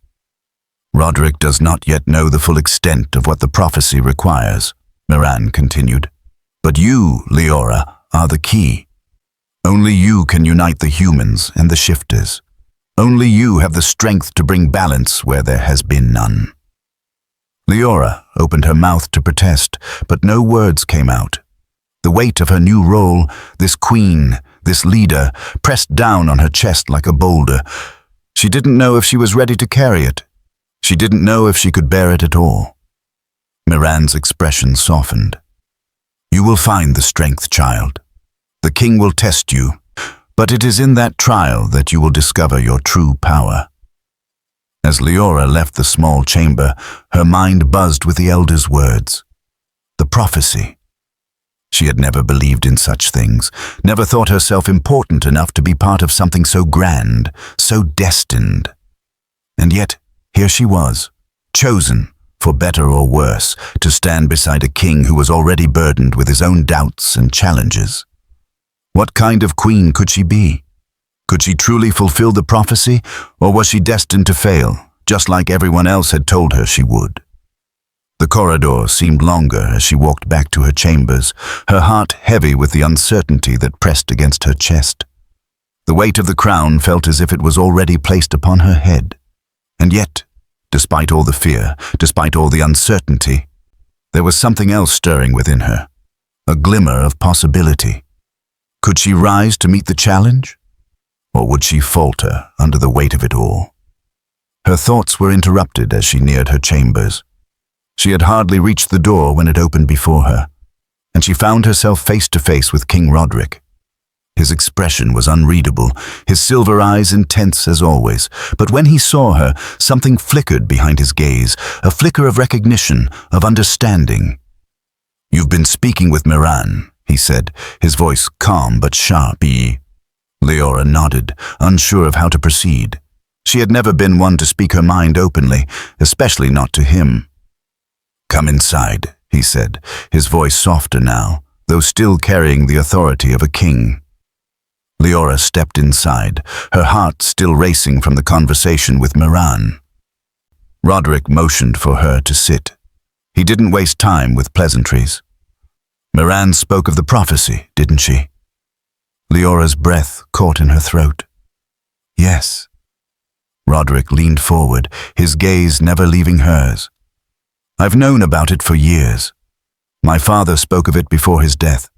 "Roderick does not yet know the full extent of what the prophecy requires," Miran continued. "But you, Liora, are the key. Only you can unite the humans and the shifters. Only you have the strength to bring balance where there has been none." Liora opened her mouth to protest, but no words came out. The weight of her new role, this queen, this leader, pressed down on her chest like a boulder. She didn't know if she was ready to carry it. She didn't know if she could bear it at all. Miran's expression softened. "You will find the strength, child. The king will test you, but it is in that trial that you will discover your true power." As Liora left the small chamber, her mind buzzed with the elder's words. The prophecy. She had never believed in such things, never thought herself important enough to be part of something so grand, so destined. And yet, here she was, chosen, for better or worse, to stand beside a king who was already burdened with his own doubts and challenges. What kind of queen could she be? Could she truly fulfill the prophecy, or was she destined to fail, just like everyone else had told her she would? The corridor seemed longer as she walked back to her chambers, her heart heavy with the uncertainty that pressed against her chest. The weight of the crown felt as if it was already placed upon her head. And yet, despite all the fear, despite all the uncertainty, there was something else stirring within her, a glimmer of possibility. Could she rise to meet the challenge? Or would she falter under the weight of it all? Her thoughts were interrupted as she neared her chambers. She had hardly reached the door when it opened before her, and she found herself face to face with King Roderick. His expression was unreadable, his silver eyes intense as always, but when he saw her, something flickered behind his gaze, a flicker of recognition, of understanding. "You've been speaking with Miran," he said, his voice calm but sharp. Liora nodded, unsure of how to proceed. She had never been one to speak her mind openly, especially not to him. "Come inside," he said, his voice softer now, though still carrying the authority of a king. Liora stepped inside, her heart still racing from the conversation with Miran. Roderick motioned for her to sit. He didn't waste time with pleasantries. Moran spoke of the prophecy, didn't she? Leora's breath caught in her throat. Yes. Roderick leaned forward, his gaze never leaving hers. I've known about it for years. My father spoke of it before his death.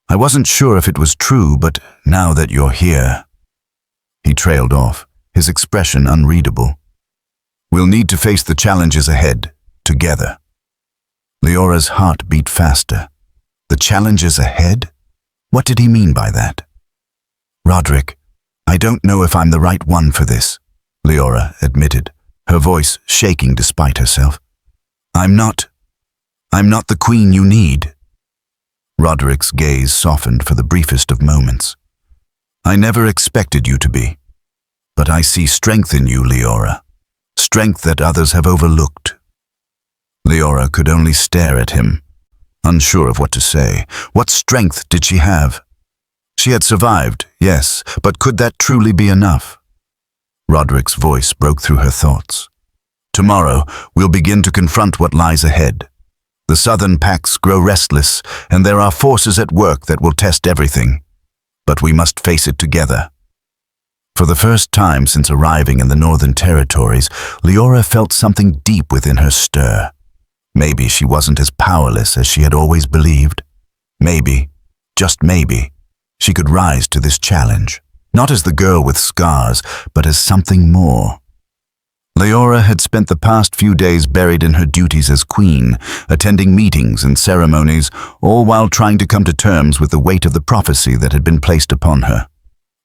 I wasn't sure if it was true, but now that you're here... He trailed off, his expression unreadable. We'll need to face the challenges ahead, together. Leora's heart beat faster. The challenges ahead? What did he mean by that? Roderick, I don't know if I'm the right one for this, Liora admitted, her voice shaking despite herself. I'm not the queen you need. Roderick's gaze softened for the briefest of moments. I never expected you to be. But I see strength in you, Liora. Strength that others have overlooked. Liora could only stare at him, unsure of what to say. What strength did she have? She had survived, yes, but could that truly be enough? Roderick's voice broke through her thoughts. Tomorrow, we'll begin to confront what lies ahead. The southern packs grow restless, and there are forces at work that will test everything. But we must face it together. For the first time since arriving in the Northern Territories, Liora felt something deep within her stir. Maybe she wasn't as powerless as she had always believed. Maybe, just maybe, she could rise to this challenge, not as the girl with scars, but as something more. Liora had spent the past few days buried in her duties as queen, attending meetings and ceremonies, all while trying to come to terms with the weight of the prophecy that had been placed upon her.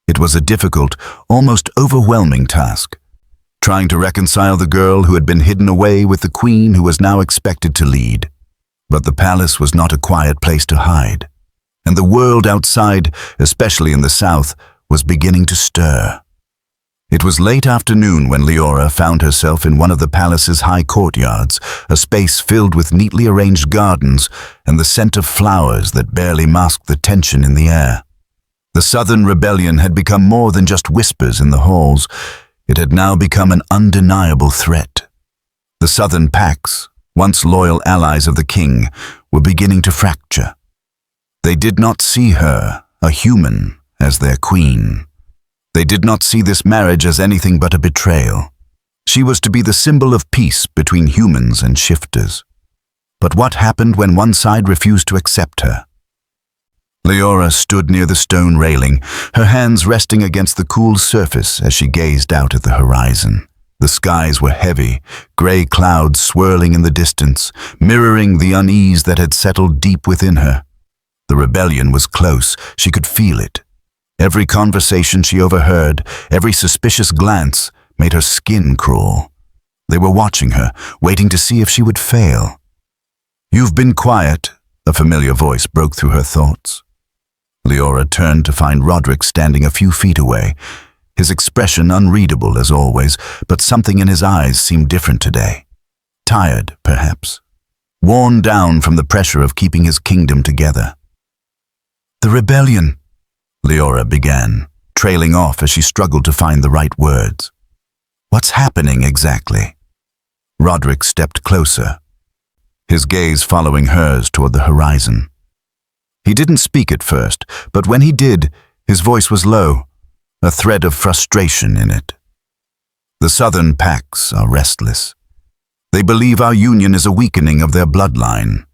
It was a difficult, almost overwhelming task, trying to reconcile the girl who had been hidden away with the queen who was now expected to lead. But the palace was not a quiet place to hide, and the world outside, especially in the south, was beginning to stir. It was late afternoon when Liora found herself in one of the palace's high courtyards, a space filled with neatly arranged gardens and the scent of flowers that barely masked the tension in the air. The Southern Rebellion had become more than just whispers in the halls. It had now become an undeniable threat. The Southern packs, once loyal allies of the king, were beginning to fracture. They did not see her, a human, as their queen. They did not see this marriage as anything but a betrayal. She was to be the symbol of peace between humans and shifters. But what happened when one side refused to accept her? Liora stood near the stone railing, her hands resting against the cool surface as she gazed out at the horizon. The skies were heavy, gray clouds swirling in the distance, mirroring the unease that had settled deep within her. The rebellion was close, she could feel it. Every conversation she overheard, every suspicious glance, made her skin crawl. They were watching her, waiting to see if she would fail. "You've been quiet," a familiar voice broke through her thoughts. Liora turned to find Roderick standing a few feet away, his expression unreadable as always, but something in his eyes seemed different today. Tired, perhaps. Worn down from the pressure of keeping his kingdom together. "The rebellion," Liora began, trailing off as she struggled to find the right words. "What's happening exactly?" Roderick stepped closer, his gaze following hers toward the horizon. He didn't speak at first, but when he did, his voice was low, a thread of frustration in it. "The Southern packs are restless. They believe our union is a weakening of their bloodline.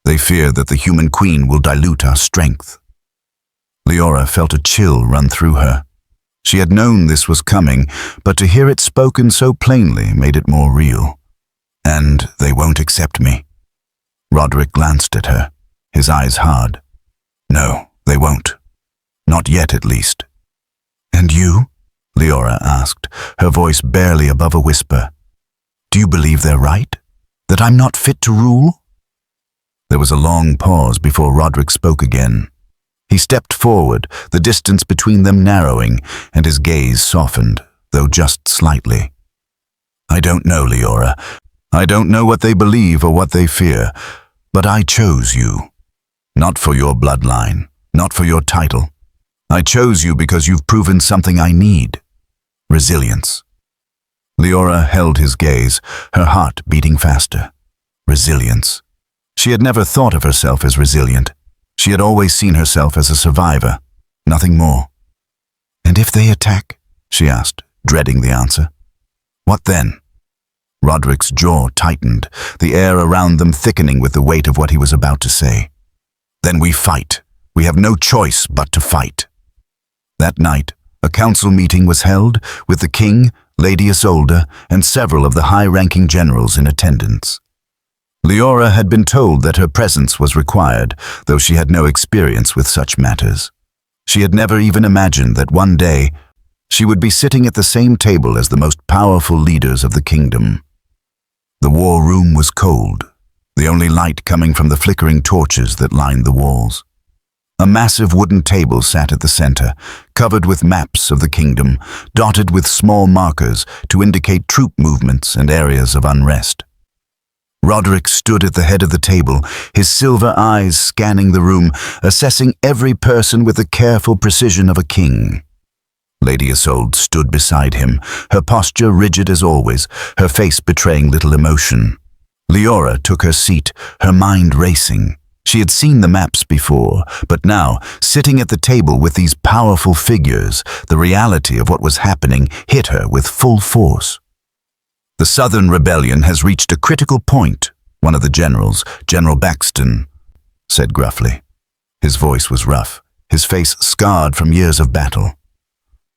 They fear that the human queen will dilute our strength." Liora felt a chill run through her. She had known this was coming, but to hear it spoken so plainly made it more real. "And they won't accept me." Roderick glanced at her, his eyes hard. "No, they won't. Not yet, at least." "And you?" Liora asked, her voice barely above a whisper. "Do you believe they're right? That I'm not fit to rule?" There was a long pause before Roderick spoke again. He stepped forward, the distance between them narrowing, and his gaze softened, though just slightly. "I don't know, Liora. I don't know what they believe or what they fear, but I chose you. Not for your bloodline, not for your title. I chose you because you've proven something I need. Resilience." Liora held his gaze, her heart beating faster. Resilience. She had never thought of herself as resilient. She had always seen herself as a survivor, nothing more. "And if they attack?" she asked, dreading the answer. "What then?" Roderick's jaw tightened, the air around them thickening with the weight of what he was about to say. "Then we fight. We have no choice but to fight." That night, a council meeting was held, with the king, Lady Isolde, and several of the high-ranking generals in attendance. Liora had been told that her presence was required, though she had no experience with such matters. She had never even imagined that one day she would be sitting at the same table as the most powerful leaders of the kingdom. The war room was cold, the only light coming from the flickering torches that lined the walls. A massive wooden table sat at the center, covered with maps of the kingdom, dotted with small markers to indicate troop movements and areas of unrest. Roderick stood at the head of the table, his silver eyes scanning the room, assessing every person with the careful precision of a king. Lady Isolde stood beside him, her posture rigid as always, her face betraying little emotion. Liora took her seat, her mind racing. She had seen the maps before, but now, sitting at the table with these powerful figures, the reality of what was happening hit her with full force. "The Southern Rebellion has reached a critical point," one of the generals, General Baxton, said gruffly. His voice was rough, his face scarred from years of battle.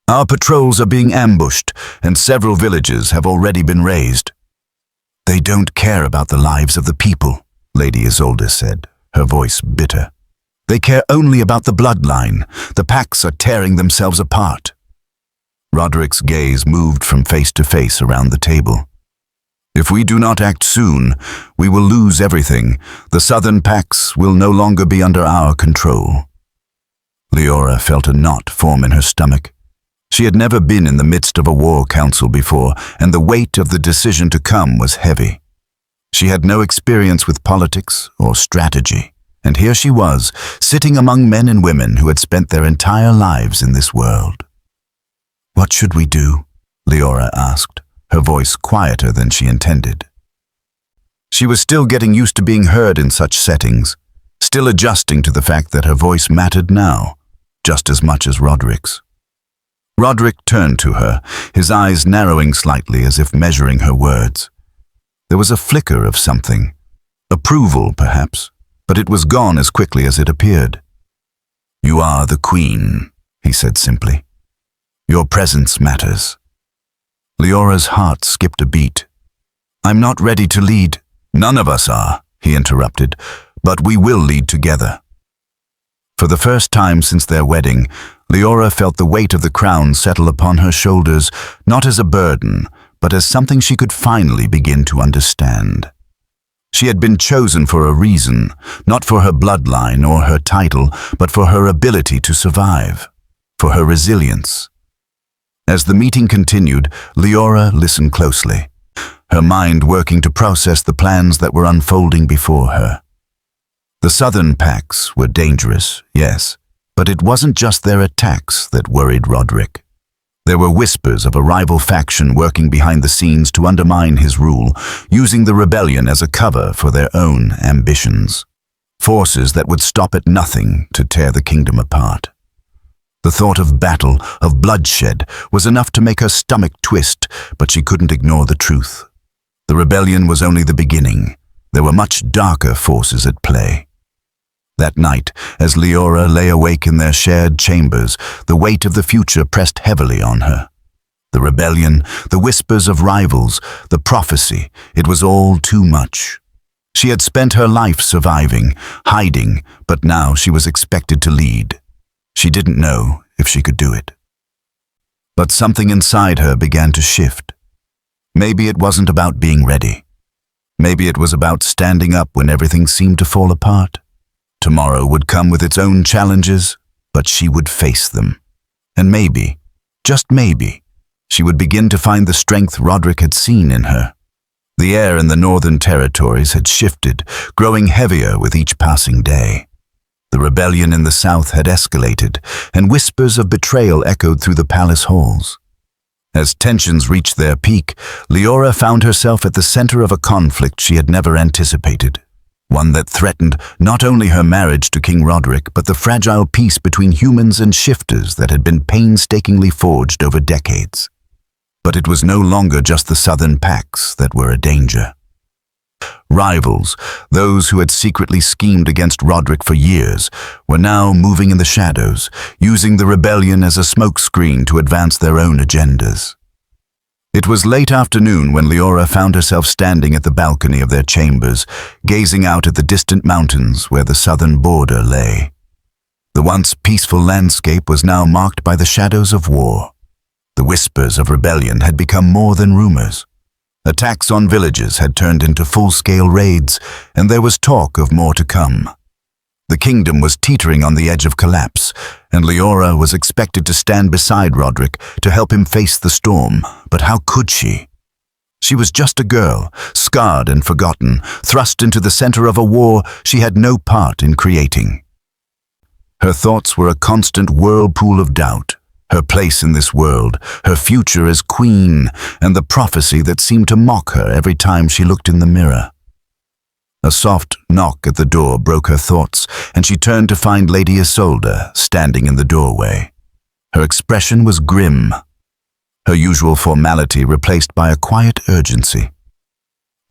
"Our patrols are being ambushed, and several villages have already been razed." "They don't care about the lives of the people," Lady Isolde said, her voice bitter. "They care only about the bloodline. The packs are tearing themselves apart." Roderick's gaze moved from face to face around the table. "If we do not act soon, we will lose everything. The southern packs will no longer be under our control." Liora felt a knot form in her stomach. She had never been in the midst of a war council before, and the weight of the decision to come was heavy. She had no experience with politics or strategy, and here she was, sitting among men and women who had spent their entire lives in this world. "What should we do?" Liora asked, her voice quieter than she intended. She was still getting used to being heard in such settings, still adjusting to the fact that her voice mattered now, just as much as Roderick's. Roderick turned to her, his eyes narrowing slightly as if measuring her words. There was a flicker of something, approval perhaps, but it was gone as quickly as it appeared. "You are the queen," he said simply. "Your presence matters." Liora's heart skipped a beat. "I'm not ready to lead." "None of us are," he interrupted, "but we will lead together." For the first time since their wedding, Liora felt the weight of the crown settle upon her shoulders, not as a burden, but as something she could finally begin to understand. She had been chosen for a reason, not for her bloodline or her title, but for her ability to survive, for her resilience. As the meeting continued, Liora listened closely, her mind working to process the plans that were unfolding before her. The southern packs were dangerous, yes, but it wasn't just their attacks that worried Roderick. There were whispers of a rival faction working behind the scenes to undermine his rule, using the rebellion as a cover for their own ambitions. Forces that would stop at nothing to tear the kingdom apart. The thought of battle, of bloodshed, was enough to make her stomach twist, but she couldn't ignore the truth. The rebellion was only the beginning. There were much darker forces at play. That night, as Liora lay awake in their shared chambers, the weight of the future pressed heavily on her. The rebellion, the whispers of rivals, the prophecy, it was all too much. She had spent her life surviving, hiding, but now she was expected to lead. She didn't know if she could do it. But something inside her began to shift. Maybe it wasn't about being ready. Maybe it was about standing up when everything seemed to fall apart. Tomorrow would come with its own challenges, but she would face them. And maybe, just maybe, she would begin to find the strength Roderick had seen in her. The air in the northern territories had shifted, growing heavier with each passing day. The rebellion in the south had escalated, and whispers of betrayal echoed through the palace halls. As tensions reached their peak, Liora found herself at the center of a conflict she had never anticipated. one that threatened not only her marriage to King Roderick, but the fragile peace between humans and shifters that had been painstakingly forged over decades. But it was no longer just the southern packs that were a danger. Rivals, those who had secretly schemed against Roderick for years, were now moving in the shadows, using the rebellion as a smokescreen to advance their own agendas. It was late afternoon when Liora found herself standing at the balcony of their chambers, gazing out at the distant mountains where the southern border lay. The once peaceful landscape was now marked by the shadows of war. The whispers of rebellion had become more than rumors. Attacks on villages had turned into full-scale raids, and there was talk of more to come. The kingdom was teetering on the edge of collapse, and Liora was expected to stand beside Roderick to help him face the storm. But how could she? She was just a girl, scarred and forgotten, thrust into the center of a war she had no part in creating. Her thoughts were a constant whirlpool of doubt. Her place in this world, her future as queen, and the prophecy that seemed to mock her every time she looked in the mirror. A soft knock at the door broke her thoughts, and she turned to find Lady Isolde standing in the doorway. Her expression was grim, her usual formality replaced by a quiet urgency.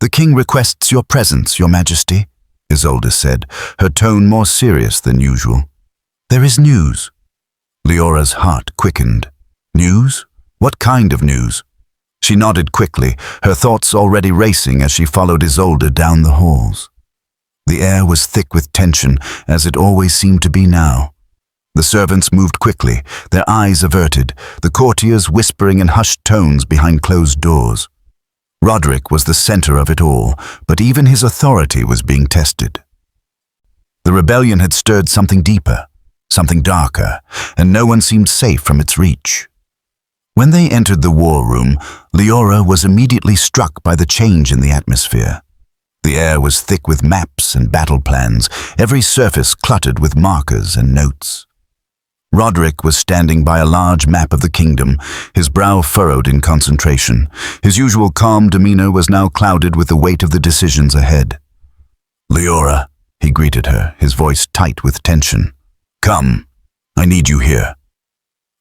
"The king requests your presence, your majesty," Isolde said, her tone more serious than usual. "There is news." Leora's heart quickened. News? What kind of news? She nodded quickly, her thoughts already racing as she followed Isolde down the halls. The air was thick with tension, as it always seemed to be now. The servants moved quickly, their eyes averted, the courtiers whispering in hushed tones behind closed doors. Roderick was the center of it all, but even his authority was being tested. The rebellion had stirred something deeper, something darker, and no one seemed safe from its reach. When they entered the war room, Liora was immediately struck by the change in the atmosphere. The air was thick with maps and battle plans, every surface cluttered with markers and notes. Roderick was standing by a large map of the kingdom, his brow furrowed in concentration. His usual calm demeanor was now clouded with the weight of the decisions ahead. "Liora," he greeted her, his voice tight with tension. "Come, I need you here."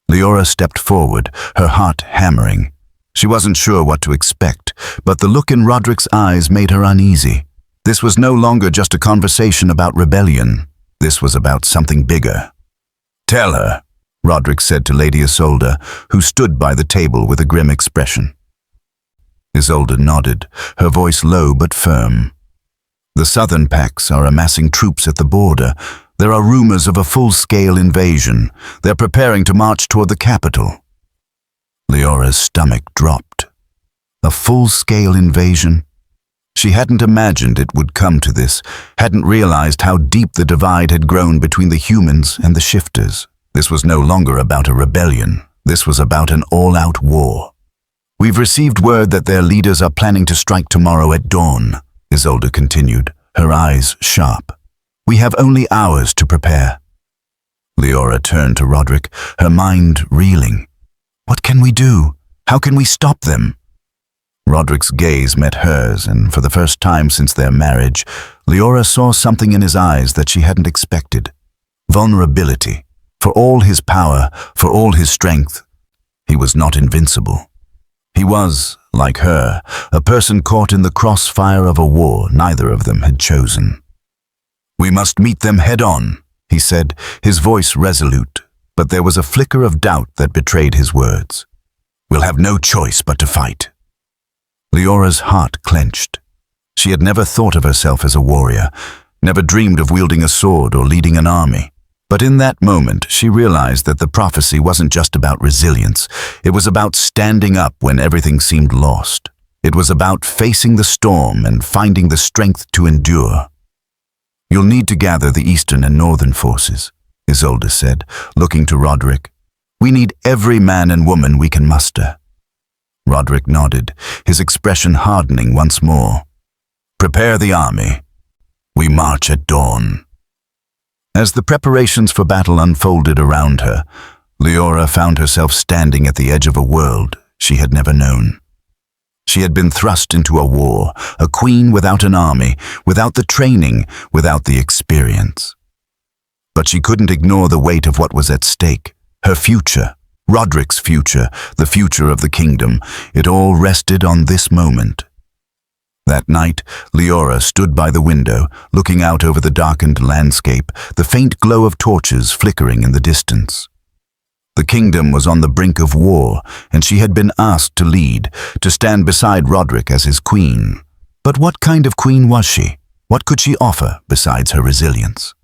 Liora stepped forward, her heart hammering. She wasn't sure what to expect, but the look in Roderick's eyes made her uneasy. This was no longer just a conversation about rebellion. This was about something bigger. "Tell her," Roderick said to Lady Isolde, who stood by the table with a grim expression. Isolde nodded, her voice low but firm. "The southern packs are amassing troops at the border. There are rumors of a full-scale invasion. They're preparing to march toward the capital." Leora's stomach dropped. A full-scale invasion? She hadn't imagined it would come to this, hadn't realized how deep the divide had grown between the humans and the shifters. This was no longer about a rebellion. This was about an all-out war. "We've received word that their leaders are planning to strike tomorrow at dawn," Isolde continued, her eyes sharp. "We have only hours to prepare." Liora turned to Roderick, her mind reeling. "What can we do? How can we stop them?" Roderick's gaze met hers, and for the first time since their marriage, Liora saw something in his eyes that she hadn't expected. Vulnerability. For all his power, for all his strength, he was not invincible. He was, like her, a person caught in the crossfire of a war neither of them had chosen. "We must meet them head-on," he said, his voice resolute, but there was a flicker of doubt that betrayed his words. "We'll have no choice but to fight." Leora's heart clenched. She had never thought of herself as a warrior, never dreamed of wielding a sword or leading an army. But in that moment, she realized that the prophecy wasn't just about resilience. It was about standing up when everything seemed lost. It was about facing the storm and finding the strength to endure. "You'll need to gather the eastern and northern forces," Isolde said, looking to Roderick. "We need every man and woman we can muster." Roderick nodded, his expression hardening once more. "Prepare the army. We march at dawn." As the preparations for battle unfolded around her, Liora found herself standing at the edge of a world she had never known. She had been thrust into a war, a queen without an army, without the training, without the experience. But she couldn't ignore the weight of what was at stake. Her future, Roderick's future, the future of the kingdom, it all rested on this moment. That night, Liora stood by the window, looking out over the darkened landscape, the faint glow of torches flickering in the distance. The kingdom was on the brink of war, and she had been asked to lead, to stand beside Roderick as his queen. But what kind of queen was she? What could she offer besides her resilience?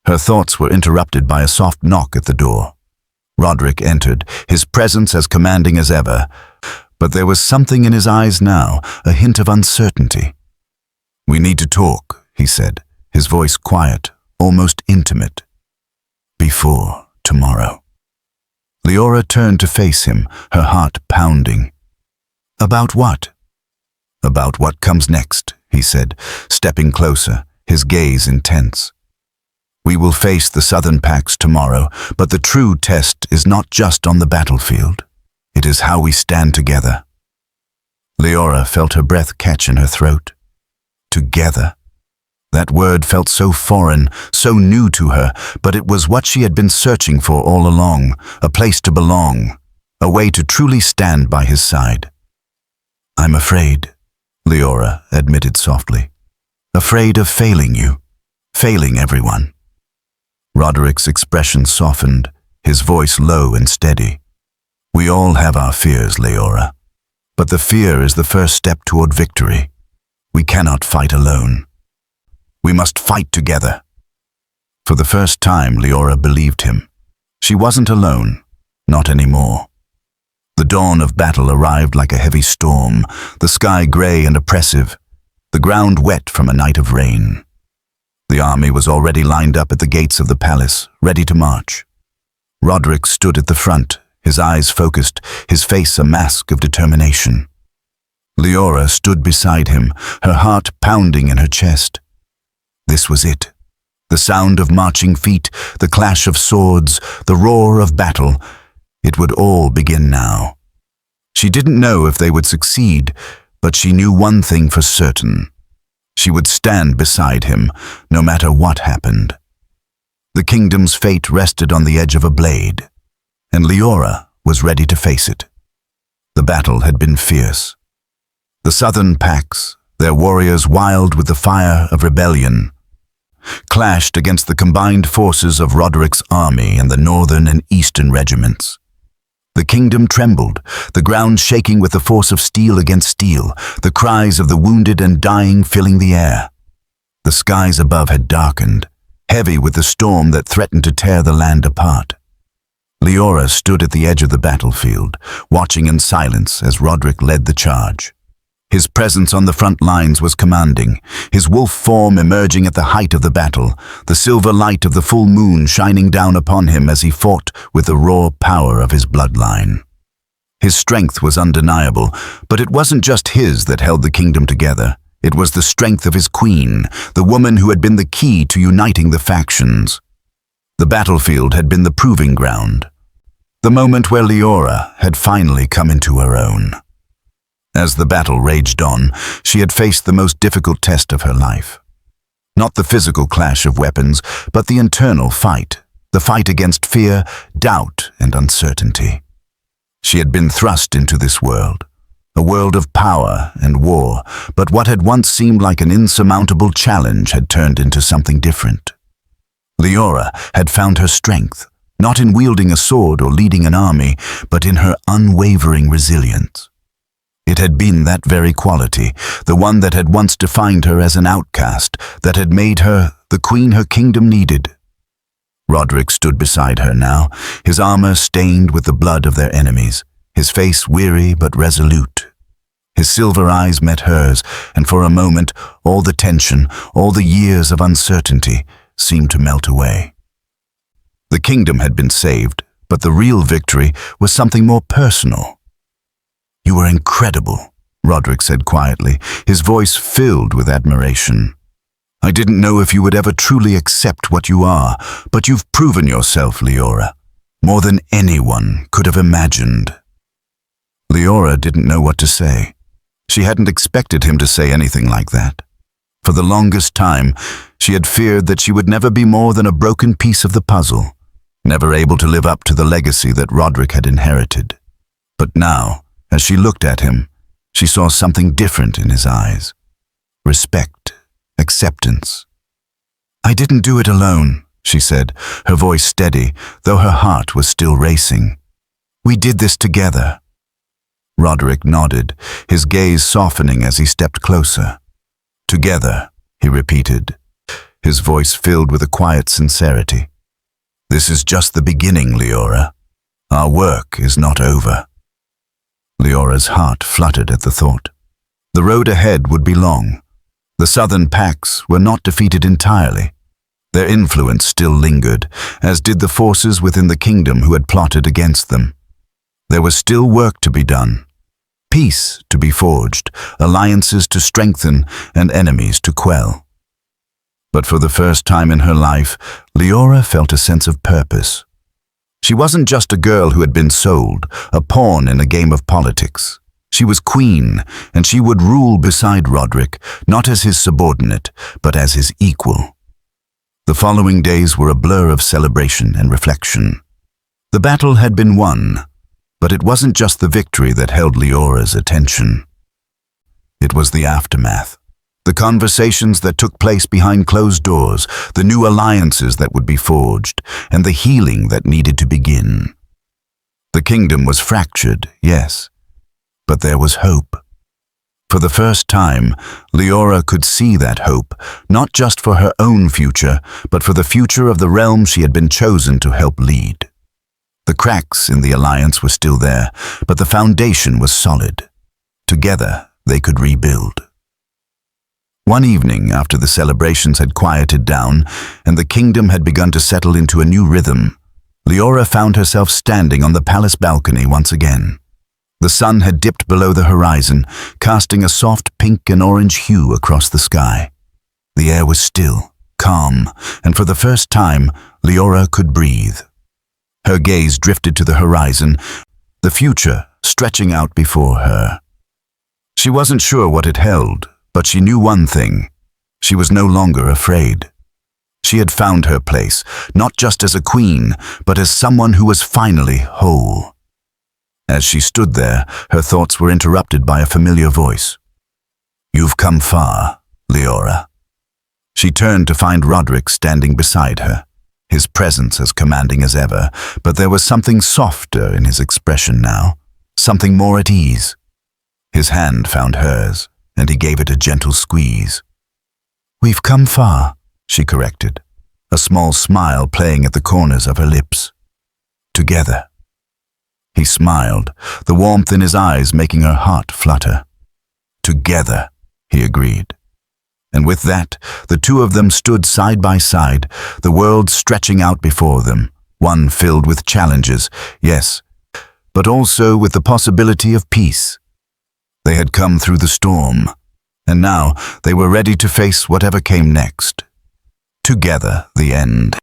Her thoughts were interrupted by a soft knock at the door. Roderick entered, his presence as commanding as ever, but there was something in his eyes now, a hint of uncertainty. "We need to talk," he said, his voice quiet, almost intimate. "Before tomorrow." Liora turned to face him, her heart pounding. "About what?" "About what comes next," he said, stepping closer, his gaze intense. "We will face the southern packs tomorrow, but the true test is not just on the battlefield. It is how we stand together." Liora felt her breath catch in her throat. Together. That word felt so foreign, so new to her, but it was what she had been searching for all along, a place to belong, a way to truly stand by his side. "I'm afraid," Liora admitted softly. "Afraid of failing you, failing everyone." Roderick's expression softened, his voice low and steady. "We all have our fears, Liora. But the fear is the first step toward victory. We cannot fight alone. We must fight together." For the first time, Liora believed him. She wasn't alone, not anymore. The dawn of battle arrived like a heavy storm, the sky gray and oppressive, the ground wet from a night of rain. The army was already lined up at the gates of the palace, ready to march. Roderick stood at the front, his eyes focused, his face a mask of determination. Liora stood beside him, her heart pounding in her chest. This was it. The sound of marching feet, the clash of swords, the roar of battle. It would all begin now. She didn't know if they would succeed, but she knew one thing for certain. She would stand beside him, no matter what happened. The kingdom's fate rested on the edge of a blade, and Liora was ready to face it. The battle had been fierce. The southern packs, their warriors wild with the fire of rebellion, clashed against the combined forces of Roderick's army and the northern and eastern regiments. The kingdom trembled, the ground shaking with the force of steel against steel, the cries of the wounded and dying filling the air. The skies above had darkened, heavy with the storm that threatened to tear the land apart. Liora stood at the edge of the battlefield, watching in silence as Roderick led the charge. His presence on the front lines was commanding, his wolf form emerging at the height of the battle, the silver light of the full moon shining down upon him as he fought with the raw power of his bloodline. His strength was undeniable, but it wasn't just his that held the kingdom together. It was the strength of his queen, the woman who had been the key to uniting the factions. The battlefield had been the proving ground, the moment where Liora had finally come into her own. As the battle raged on, she had faced the most difficult test of her life. Not the physical clash of weapons, but the internal fight, the fight against fear, doubt, and uncertainty. She had been thrust into this world, a world of power and war, but what had once seemed like an insurmountable challenge had turned into something different. Liora had found her strength, not in wielding a sword or leading an army, but in her unwavering resilience. It had been that very quality, the one that had once defined her as an outcast, that had made her the queen her kingdom needed. Roderick stood beside her now, his armor stained with the blood of their enemies, his face weary but resolute. His silver eyes met hers, and for a moment, all the tension, all the years of uncertainty seemed to melt away. The kingdom had been saved, but the real victory was something more personal. "You are incredible," Roderick said quietly, his voice filled with admiration. "I didn't know if you would ever truly accept what you are, but you've proven yourself, Liora, more than anyone could have imagined." Liora didn't know what to say. She hadn't expected him to say anything like that. For the longest time, she had feared that she would never be more than a broken piece of the puzzle, never able to live up to the legacy that Roderick had inherited. But now, as she looked at him, she saw something different in his eyes. Respect, acceptance. "I didn't do it alone," she said, her voice steady, though her heart was still racing. "We did this together." Roderick nodded, his gaze softening as he stepped closer. "Together," he repeated, his voice filled with a quiet sincerity. "This is just the beginning, Liora. Our work is not over." Leora's heart fluttered at the thought. The road ahead would be long. The southern packs were not defeated entirely. Their influence still lingered, as did the forces within the kingdom who had plotted against them. There was still work to be done. Peace to be forged, alliances to strengthen, and enemies to quell. But for the first time in her life, Liora felt a sense of purpose. She wasn't just a girl who had been sold, a pawn in a game of politics. She was queen, and she would rule beside Roderick, not as his subordinate, but as his equal. The following days were a blur of celebration and reflection. The battle had been won, but it wasn't just the victory that held Liora's attention. It was the aftermath. The conversations that took place behind closed doors, the new alliances that would be forged, and the healing that needed to begin. The kingdom was fractured, yes, but there was hope. For the first time, Liora could see that hope, not just for her own future, but for the future of the realm she had been chosen to help lead. The cracks in the alliance were still there, but the foundation was solid. Together, they could rebuild. One evening, after the celebrations had quieted down and the kingdom had begun to settle into a new rhythm, Liora found herself standing on the palace balcony once again. The sun had dipped below the horizon, casting a soft pink and orange hue across the sky. The air was still, calm, and for the first time, Liora could breathe. Her gaze drifted to the horizon, the future stretching out before her. She wasn't sure what it held, but she knew one thing. She was no longer afraid. She had found her place, not just as a queen, but as someone who was finally whole. As she stood there, her thoughts were interrupted by a familiar voice. "You've come far, Liora." She turned to find Roderick standing beside her, his presence as commanding as ever, but there was something softer in his expression now, something more at ease. His hand found hers, and he gave it a gentle squeeze. "We've come far," she corrected, a small smile playing at the corners of her lips. "Together." He smiled, the warmth in his eyes making her heart flutter. "Together," he agreed. And with that, the two of them stood side by side, the world stretching out before them, one filled with challenges, yes, but also with the possibility of peace. They had come through the storm, and now they were ready to face whatever came next. Together, the end.